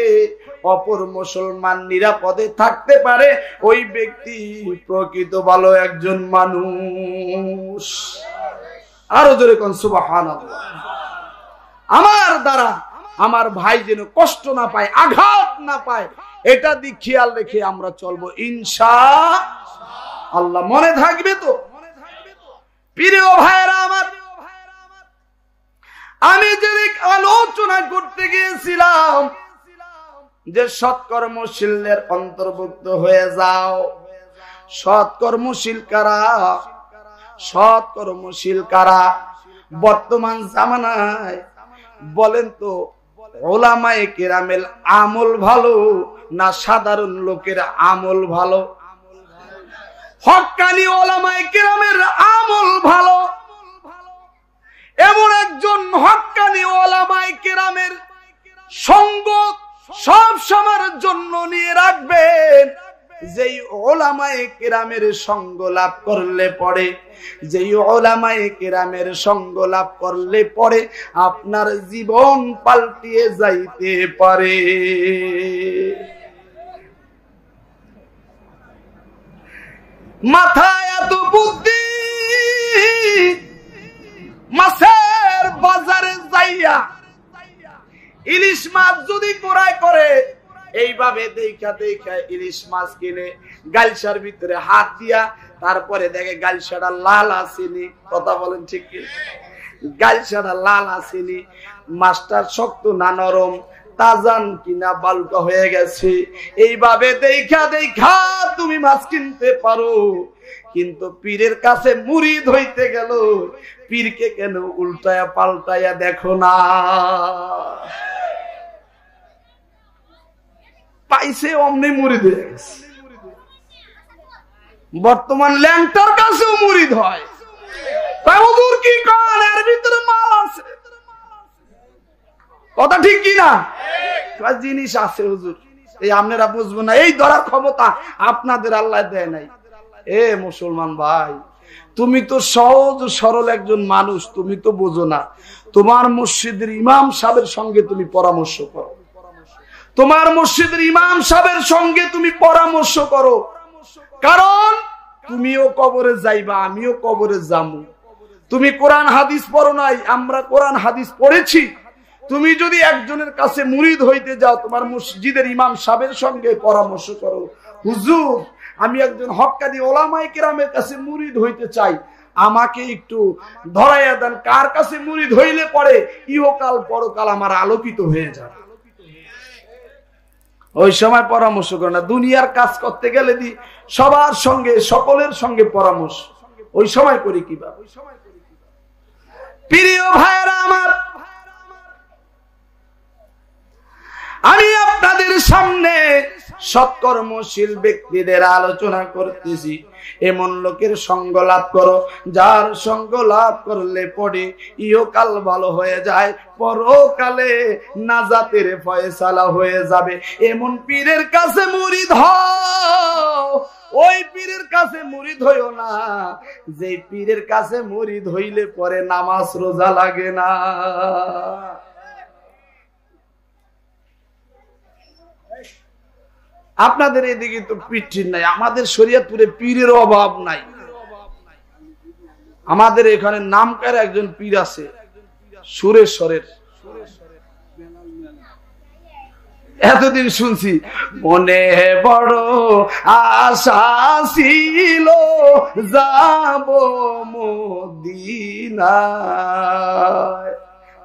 অপর মুসলমান নিরাপদে থাকতে পারে, ওই ব্যক্তি প্রকৃত ভালো একজন মানুষ। আরো জোরে কোন সুবহানাল্লাহ। আমার দ্বারা আমার ভাই যেন কষ্ট না পায়, আঘাত না পায়, এটা দিক খেয়াল রেখে আমরা চলবো ইনশাআল্লাহ। মনে থাকবে তো? প্রিয় ভাইরা আমার, আমি যেদিক আলোচনা করতে গিয়েছিলাম যে সৎকর্মশীলদের অন্তর্ভুক্ত হয়ে যাও। সৎকর্মশীল কারা? সৎকর্মশীল কারা বর্তমান জামানায়? বলেন তো, ওলামায়ে কেরামের আমল ভালো না সাধারণ লোকের আমল ভালো? হক্কানি ওলামায়ে কেরামের আমল ভালো। এমন একজন হক্কানি ওলামায়ে কেরামের সঙ্গ সব সময়ের জন্য নিয়ে রাখবেন, যেই ওলামায়ে কেরামের সঙ্গ লাভ করলে পরে, যেই ওলামায়ে কেরামের সঙ্গ লাভ করলে পরে আপনার জীবন পাল্টিয়ে যাইতে পারে। মাথায় এত বুদ্ধি, মাছের বাজারে যাইয়া ইলিশ মাছ যদি ক্রয় করে, এইভাবে দেখা দেখা ইলিশ মাছ কিনে গালসার ভিতরে হাত দিয়া, তারপরে দেখে গালসাটা লাল আসেনি। কথা বলেন ঠিক কি? গালসাটা লাল আসেনি, মাছটা শক্ত না নরম, তাজান কিনা বালকা হয়ে গেছে। এইভাবে দেখা দেখা তুমি মাছ কিনতে পারো, কিন্তু পীরের কাছে মুরিদ হইতে গেল পীরকে কেন উল্টায়া পাল্টায়া দেখো না? পাইছে অমনি মুরিদ হয়ে গেছে। বর্তমান ল্যাংটার কাছেও মুরিদ হয়। হুজুর কি করেন, এর ভিতরে মাল আছে। কথা ঠিক কি না? জিনিস আছে হুজুর, এই আপনারা বুঝবেন না, এই ধরার ক্ষমতা আপনাদের আল্লাহ দেয় নাই। এ মুসলমান ভাই, তুমি তো সহজ সরল একজন মানুষ, তুমি তো বোঝো না। তোমার মসজিদের ইমাম সাহেবের সঙ্গে তুমি পরামর্শ করো, তোমার মসজিদের ইমাম সাহেবের সঙ্গে তুমি পরামর্শ করো, কারণ তুমিও কবরে যাইবা, আমিও কবরে যাবো। তুমি কোরআন হাদিস পড়ো নাই, আমরা কোরআন হাদিস পড়েছি। তুমি যদি একজনের কাছে মুরিদ হইতে যাও, তোমার মসজিদের ইমাম সাহেবের সঙ্গে পরামর্শ করো, হুজুর আমি একজন হক্কানি ওলামায়ে কেরামের কাছে মুরিদ হইতে চাই, আমাকে একটু ধরাইয়া দেন, কার কাছে মুরিদ হইলে পরে ইহকাল পরকাল আমার আলোকিত হয়ে যাবে। ওই সময় পরামর্শ করে না। দুনিয়ার কাজ করতে গেলে দি সবার সঙ্গে সকলের সঙ্গে পরামর্শ, ওই সময় করি কিভাবে? প্রিয় ভাইরা আমার, আমি আপনাদের সামনে সৎকর্মশীল ব্যক্তিদের আলোচনা করতেছি। এমন লোকের সঙ্গ লাভ করো যার সঙ্গ লাভ করলে পরে ইহকাল ভালো হয়ে যায়, পরকালে নাজাতের ফয়সালা হয়ে যাবে। এমন পীরের কাছে মুরিদ হও, ওই পীরের কাছে মুরিদ হইও না যে পীরের কাছে মুরিদ হইলে পরে নামাজ রোজা লাগে না। আপনাদের এদিকে তো পীর নাই, আমাদের শরীয়তপুরে পীরের অভাব নাই। আমাদের এখানে নামকার একজন পীর আছে সুরেশ্বরের, এতদিন শুনছি মনে বড় আশা ছিল যাব মদিনায়,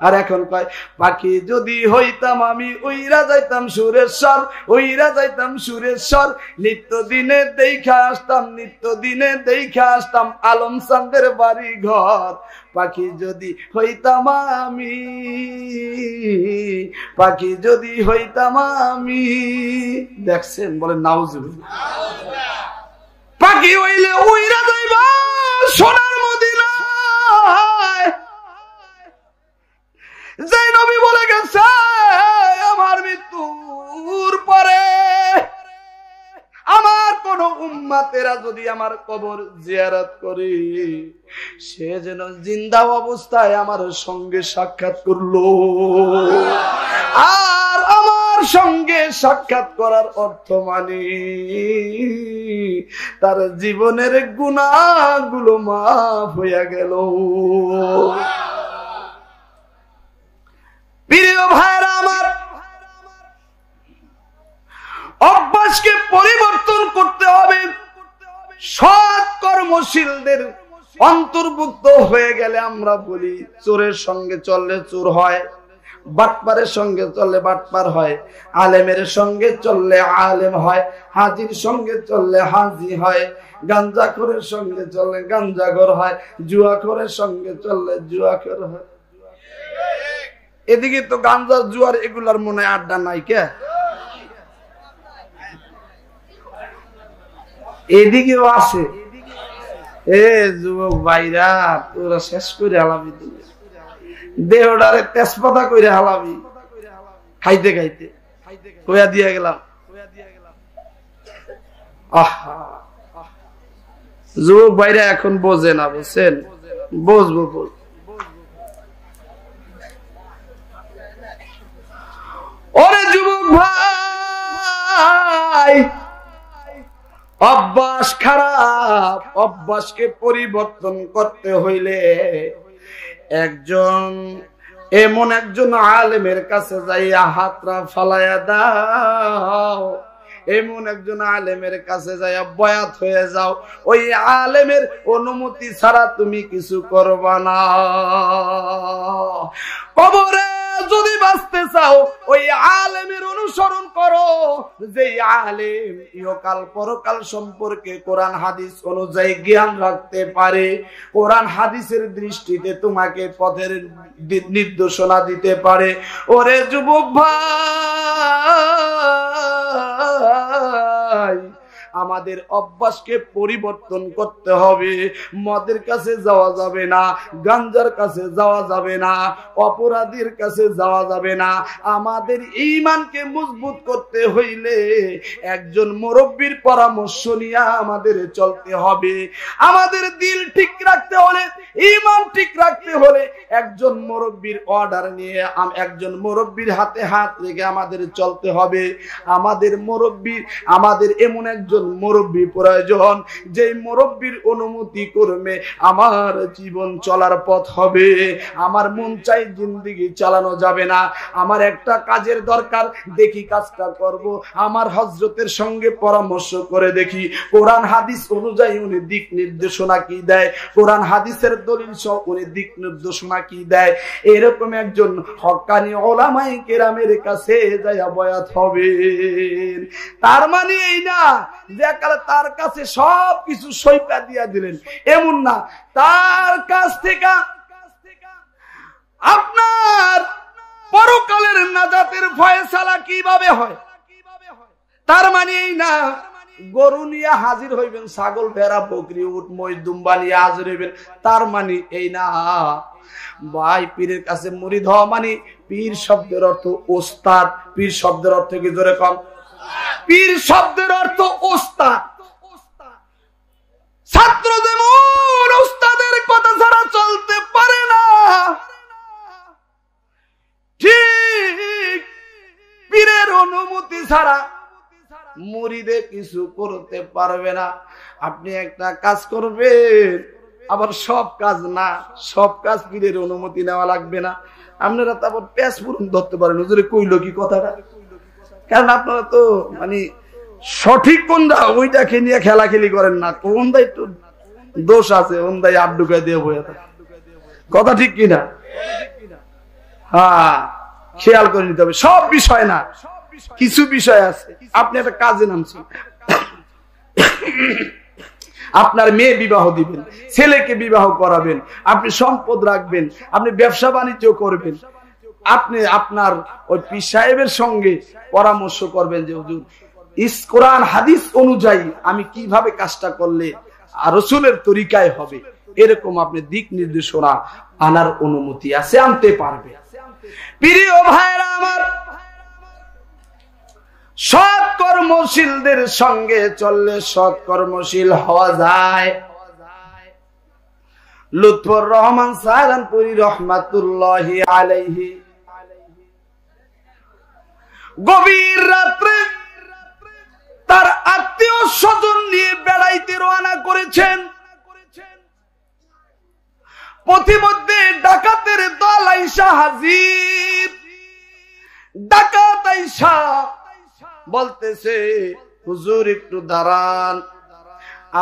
আর এখন কয় পাখি যদি হইতাম আমি উইরা যাইতাম সুরেশ্বর, উইরা যাইতাম সুরেশ্বর, নিত্য দিনে দেখা আসতাম, নিত্য দিনে দেখা আসতাম আলম চাঁদের বাড়ি ঘর। পাখি যদি হইতাম আমি, পাখি যদি হইতাম আমি। দেখছেন, বলেন নাউজুবিল্লাহ। পাখি হইলে উইরা যাইবা সোনার মদিনায়, যে নবী বলে গেছে আমার মৃত্যুর পরে আমার কোন উম্মতেরা যদি আমার কবর জিয়ারত করে, সে যেন জিন্দা অবস্থায় আমার সঙ্গে সাক্ষাৎ করলো। আর আমার সঙ্গে সাক্ষাৎ করার অর্থ মানে তার জীবনের গুনাহগুলো মাফ হইয়া গেল। প্রিয় ভাইরা আমার, অভ্যাসকে পরিবর্তন করতে হবে। সৎ কর্মশীলদের অন্তর্ভুক্ত হয়ে গেলে আমরা বলি চোরের সঙ্গে চললে চোর হয়, বাটপারের সঙ্গে চললে বাটপার হয়, আলেমের সঙ্গে চললে আলেম হয়, হাজির সঙ্গে চললে হাজি হয়, গাঞ্জাখোরের সঙ্গে চললে গাঞ্জাখোর হয়, জুয়াখোরের সঙ্গে চললে জুয়াখোর হয়। এদিকে তো গাঞ্জা জুয়ার এগুলার মনে আড্ডা নাই কে? এদিকেও আছে। এ যুবক ভাইরা, তোরা শেষ করে হালাবি, দেহটারে তেজপাতা করে হালাবি খাইতে খাইতে। কইয়া দিয়ে গেলাম। আহা, যুবক ভাইরা এখন বোঝে না, বুঝছেন? বুঝবো বুঝ। ওরে যুবক ভাই, অভ্যাস খারাপ, অভ্যাসকে পরিবর্তন করতে হইলে এমন একজন আলেমের কাছে যাইয়া হাতরা ফালাইয়া দাও, এমন একজন আলেমের কাছে যাইয়া বয়াত হয়ে যাও। ওই আলেমের অনুমতি ছাড়া তুমি কিছু করবা না। কবরে যদি বাঁচতে চাও ওই আলেমের অনুসরণ করো, যে আলেম ইহকাল পরকাল সম্পর্কে কোরআন হাদিস অনুযায়ী জ্ঞান রাখতে পারে, কোরআন হাদিসের দৃষ্টিতে তোমাকে পথের নির্দেশনা দিতে পারে। ওরে যুবক ভাই, আমাদের অভ্যাসকে পরিবর্তন করতে হবে। মদের কাছে যাওয়া যাবে না, গাঞ্জার কাছে যাওয়া যাবে না, অপরাধীর কাছে যাওয়া যাবে না। আমাদের ঈমানকে মজবুত করতে হইলে একজন মুরব্বির পরামর্শ নিয়ে আমাদের চলতে হবে। আমাদের দিল ঠিক রাখতে হলে, ঈমান ঠিক রাখতে হলে একজন মুরব্বির অর্ডার নিয়ে, একজন মুরব্বির হাতে হাত রেখে আমাদের চলতে হবে। আমাদের মুরব্বি, আমাদের এমন একজন মুরব্বী প্রয়োজন, যে মুরব্বীর অনুমতি করবে আমার জীবন চলার পথ হবে। আমার মন চাই জিন্দেগি চালানো যাবে না, আমার একটা কাজের দরকার, দেখি কাজটা করব, আমার হযরতের সঙ্গে পরামর্শ করে দেখি কোরআন হাদিস অনুযায়ী উনি দিক নির্দেশনা কি দেয়, কোরআন হাদিসের দলিল সহ উনি দিক নির্দেশনা কি দেয়। এরকম একজন হক্কানি উলামায়ে কেরামের কাছে যায়া বয়াত হবে। তার মানে এই না যে তার কাছে সবকিছু সইপা দিয়া দিলেন, এমন না। তার কাছ থেকে আপনার পরকালের নাজাতের ফয়সালা কিভাবে হয়, তার মানে এই না গরু নিয়ে হাজির হইবেন, ছাগল ভেড়া বকরি উট মহিষ দুম্বা নিয়ে হাজির হইবেন, তার মানে এই না। ভাই পীরের কাছে মুরিদ হওয়া মানে, পীর শব্দের অর্থ ওস্তাদ। পীর শব্দের অর্থ কি জোরে কম? পীর শব্দের অর্থ ওস্তাদ। ছাত্র যেমন ওস্তাদের কথা ছাড়া চলতে পারে না, ঠিক পীরের অনুমতি ছাড়া মুরিদে কিছু করতে পারবে না। আপনি একটা কাজ করবেন, আবার সব কাজ না, সব কাজ পীরের অনুমতি নেওয়া লাগবে না। আপনারা তারপর পেঁচ পুরন ধরতে পারেন, হুজুরে কইল কি কথাটা, কারণ আপনারা তো মানে সঠিক কোনটা ওইটাকে নিয়ে খেলাখেলি করেন না, কোনটা একটু দোষ আছে ওনটাই আড্ডুকায় দিয়ে বয়ে থাকে, কথা ঠিক কিনা? হ্যাঁ, খেয়াল করে নিতে হবে। সব বিষয় না, কিছু বিষয় আছে। আপনি একটা কাজে নামছেন, আপনার মেয়ে বিবাহ দিবেন, ছেলেকে বিবাহ করাবেন, আপনি সম্পদ রাখবেন, আপনি ব্যবসা বাণিজ্য করবেন, আপনি আপনার ওই পীর সাহেবের সঙ্গে পরামর্শ করবেন যে হুজুর কোরআন হাদিস অনুযায়ী আমি কিভাবে কাজটা করলে আর রাসূলের তরিকায় হবে, এরকম আপনি দিক নির্দেশনা আনার অনুমতি আছে, আনতে পারবে। প্রিয় ভাইরা আমার, সৎ কর্মশীলদের সঙ্গে চললে সৎ কর্মশীল হওয়া যায়। লুৎফর রহমান সাহারানপুরী রহমাতুল্লাহি আলাইহি গভীর রাত্রে তার আত্মীয় স্বজন নিয়ে বেড়াইতে রওনা করেছেন। পথিমধ্যে ডাকাতের দল আইসা হাজির। ডাকাত আইসা বলতেছে, হুজুর একটু দাঁড়ান,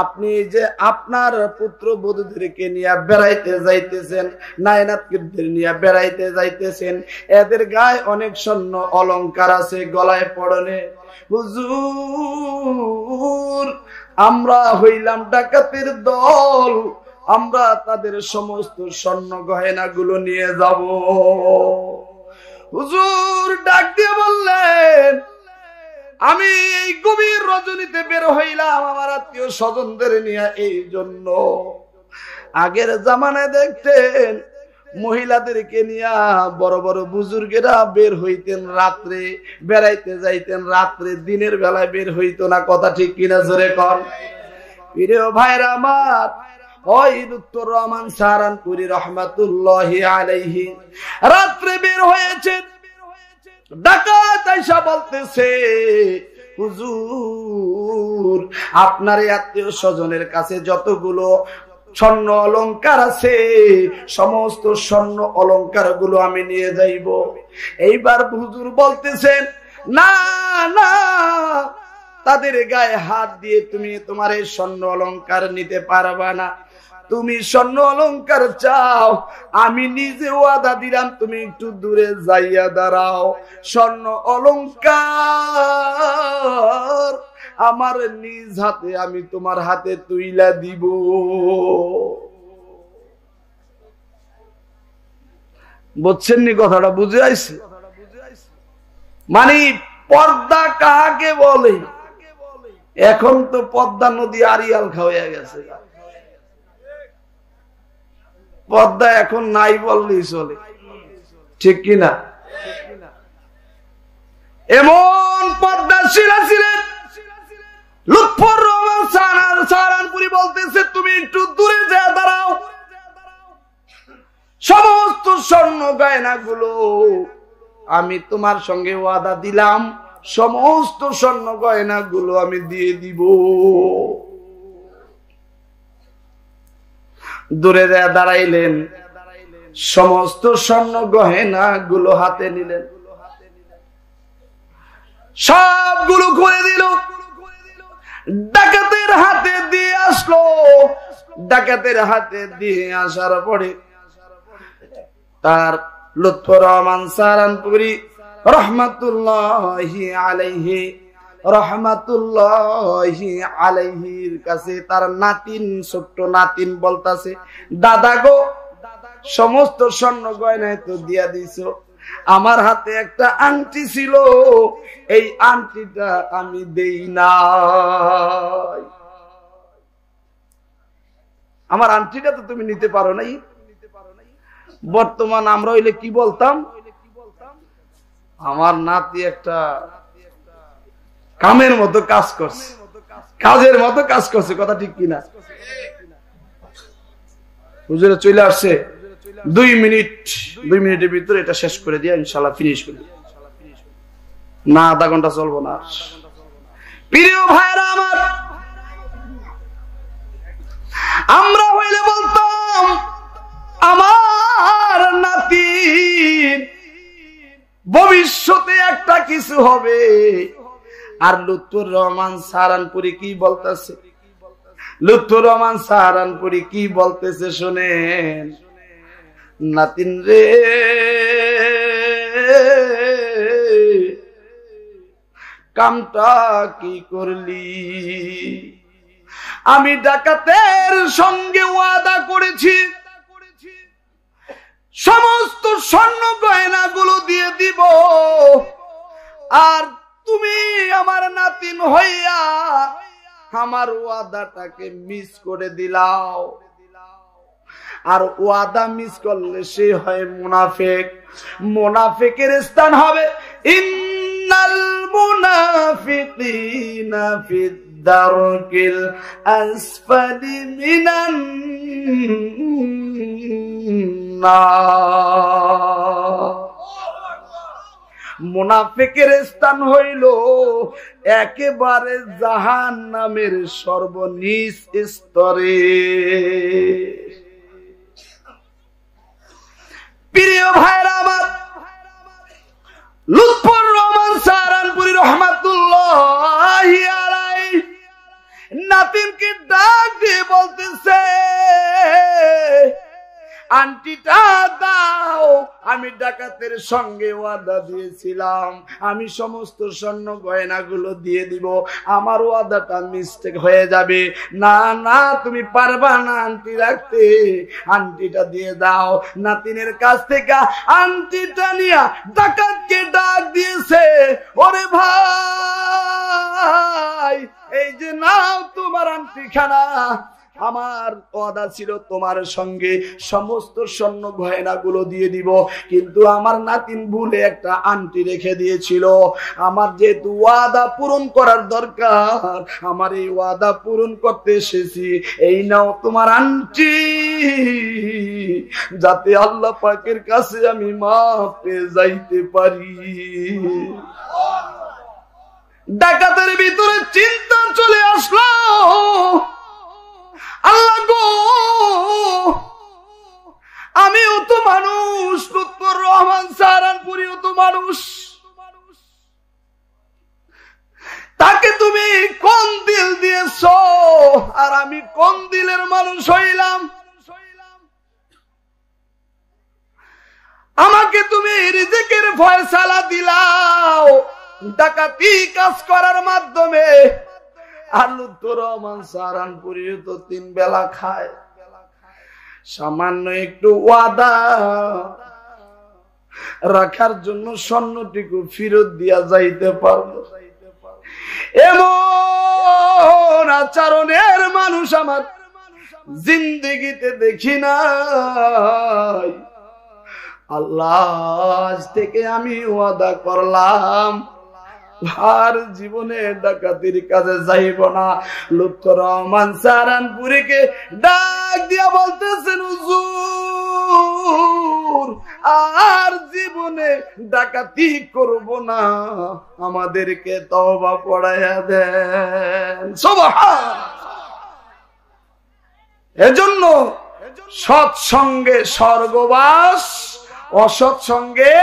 আপনি যে আপনার পুত্র বধূদেরকে নিয়ে বেড়াইতে যাইতেছেন, নায়নাতদের নিয়ে বেড়াইতে যাইতেছেন, এদের গায়ে অনেক স্বর্ণ অলংকার আছে, গলায় পড়নে। হুজুর আমরা হইলাম ডাকাতের দল, আমরা তাদের সমস্ত স্বর্ণ গয়না গুলো নিয়ে যাব। হুজুর ডাক দিয়ে বললেন, আমি এই গভীর রজনীতে বের হইলাম আমার আত্মীয় স্বজনদের নিয়ে, এই জন্য আগের জামানায় দেখতেন মহিলাদেরকে নিয়ে বড় বড় বুজুর্গেরা বের হইতেন রাত্রে, বেড়াইতে যাইতেন রাত্রে, দিনের বেলায় বের হইতো না, কথা ঠিক কিনা জোরে কর। প্রিয় ভাইরা আমার, ওই লুৎফর রহমান সাহারানপুরী রহমাতুল্লাহি আলাইহি রাত্রে বের হয়েছেন। ডাকাত আইসা বলতেছে, হুজুর আপনার আত্মীয় স্বজনের কাছে যতগুলো স্বর্ণ অলংকার আছে সমস্ত স্বর্ণ অলংকার গুলো আমি নিয়ে যাইব। এইবার হুজুর বলতেছেন, না না, তাদের গায়ে হাত দিয়ে তুমি তোমার এই স্বর্ণ অলংকার নিতে পারবা না। তুমি স্বর্ণ অলংকার চাও, আমি নিজে ওয়াদা দিলাম তুমি একটু দূরে যাইয়া দাঁড়াও, স্বর্ণ অলংকার আমার নিজ হাতে আমি তোমার হাতে তুইলা দিব। বুঝছেন নি কথাটা? বুঝে আইছে? মানে পর্দা কাকে বলে? এখন তো পদ্মা নদী আড়িয়াল খাওয়া গেছে, পর্দা এখন নাই বললেই চলে, ঠিক কিনা? এমন পর্দা ছিলেন। লুৎফর রহমান সাহারানপুরী বলতেছে, তুমি একটু দূরে যা দাঁড়াও, সমস্ত স্বর্ণ গয়না গুলো আমি তোমার সঙ্গে ওয়াদা দিলাম, সমস্ত স্বর্ণ গয়না গুলো আমি দিয়ে দিব। দূরে দাঁড়াইলেন, সমস্ত স্বর্ণ গয়না গুলো হাতে নিলেন, সবগুলো করে দিল, ডাকাতের হাতে দিয়ে আসলো। ডাকাতের হাতে দিয়ে আসার পরে তার লুৎফর রহমান সাহারানপুরী রহমাতুল্লাহি আলাইহির কাছে তার নাতিন, ছোট্ট নাতিন বলতাছে, দাদা গো, সমস্ত স্বর্ণ গয়নায় তো দিয়া দিছো, আমার হাতে একটা আংটি ছিল, এই আংটিটা আমি দেই নাই, আমার আংটিটা তো তুমি নিতে পারো নাই। বর্তমান আমরা হইলে কি বলতাম, আমার নাতি একটা কামের মতো কাজ করছে, কাজের মতো কাজ করছে, কথা ঠিক কিনা? হুজুরে চলে আসছে, 2 মিনিটের ভিতরে এটা শেষ করে দিয়া ইনশাআল্লাহ ফিনিশ করি, না আধা ঘন্টা চলবো না। প্রিয় ভাইরা আমার, আমরা হইলে বলতাম আমার নাতি ভবিষ্যতে একটা কিছু হবে। আর লুৎফর রহমান সাহারানপুরী কি বলতেছে, লুৎফর রহমান সাহারানপুরী কি বলতেছে শুনেন, নাতিন রে, কামটা কি করলি? আমি ডাকাতের সঙ্গে ওয়াদা করেছি, সমস্ত স্বর্ণ গয়না গুলো দিয়ে দিব, আর তুমি আমার নাতিন হইয়া আমার ওয়াদাটাকে মিস করে দিলাও। আর ওয়াদা মিস করলে সে হয় মুনাফিক, মুনাফিকের স্থান হবে ইন্নাল মুনাফিকিনা ফিদ দারকিল আসফালি মিনান নার। মুনাফিকের স্থান হইল একেবারে জাহান্নামের সর্বনিচ স্তরে। প্রিয় ভাইরা আমার, লুৎফর রহমান সাহারানপুরী রহমাতুল্লাহি আলাইহি নাতিনকে ডাক দিয়ে বলতেছে, আন্টিটা দাও, আমি ডাকাতের সঙ্গে ওয়াদা দিয়েছিলাম আমি সমস্ত স্বর্ণ গয়না গুলো দিয়ে দিব, আমার ওয়াদাটা মিস্টেক হয়ে যাবে। না না, তুমি পারবা না আন্টি রাখতে, আন্টিটা দিয়ে দাও। নাতিনের কাছ থেকে আন্টিটা নিয়ে ডাকাতকে ডাক দিয়েছে, ওরে ভাই, এই যে নাও তোমার আন্টি খানা, আমার ওয়াদা ছিল তোমার সঙ্গে সমস্ত স্বর্ণ গয়না গুলো দিয়ে দিব, কিন্তু আমার নাতিন ভুলে একটা আংটি রেখে দিয়েছিল। আমার যেহেতু ওয়াদা পূরণ করার দরকার, আমার এই ওয়াদা পূরণ করতে এসেছি, এই নাও তোমার আংটি, যাতে আল্লাহ পাকের কাছে আমি মাফ পেয়ে যাইতে পারি। ডাকাতের ভিতরে চিন্তা চলে আসলো, আল্লাহ গো, আমিও তো মানুষ, লুৎফর রহমান সাহারানপুরীও তো মানুষ, তাকে তুমি কোন দিল দিয়েছ আর আমি কোন দিলের মানুষ হইলাম? আমাকে তুমি রিজিকের ফয়সালা দিলাও ডাকাতি কাজ করার মাধ্যমে, আর লুৎফর রহমান সাহারানপুরী তো 3 বেলা খায়, সামান্য একটু ওয়াদা রাখার জন্য স্বর্ণটিকে ফেরত দিয়া যাইতে পারলো। এমন আচরণের মানুষ আমার জিন্দেগিতে দেখি নাই। আল্লাহ, আজ থেকে আমি ওয়াদা করলাম আর জীবনে ডাকাতির কাজে যাইব না। লুৎফর রহমান সাহারানপুরীকে ডাক দিয়া বলতেছেন, হুজুর, আর জীবনে জীবনে ডাকাতি করব না, আমাদেরকে তওবা পড়াইয়া দেন। সুবহানাল্লাহ। এজন্য সৎসঙ্গে স্বর্গবাস, অসৎ সঙ্গে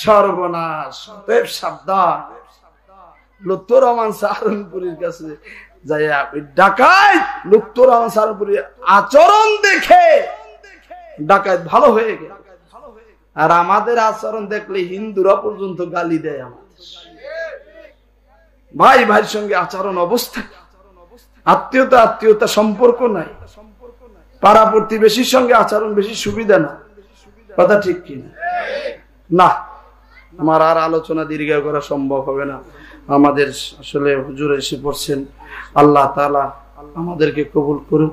সর্বনাশ। অতএব সাবধান। লুৎফর রহমান সাহারনপুরীর কাছে যাই, ডাকাত লুৎফর রহমান সাহারনপুরীর আচরণ দেখে ডাকাত ভালো হয়ে গেল। আর আমাদের আচরণ দেখলে হিন্দুরা পর্যন্ত গালি দেয় আমাদের। ভাই ভাইয়ের সঙ্গে আচরণ অবস্থা, আত্মীয়তা আত্মীয়তা সম্পর্ক নাই, পাড়া প্রতিবেশীর সঙ্গে আচরণ বেশি সুবিধা না। কথা ঠিক কিনা? না, আমার আর আলোচনা দীর্ঘ করা সম্ভব হবে না। আমাদের আসলে হুজুর এসে পড়ছেন। আল্লাহ তাআলা আমাদেরকে কবুল করুন।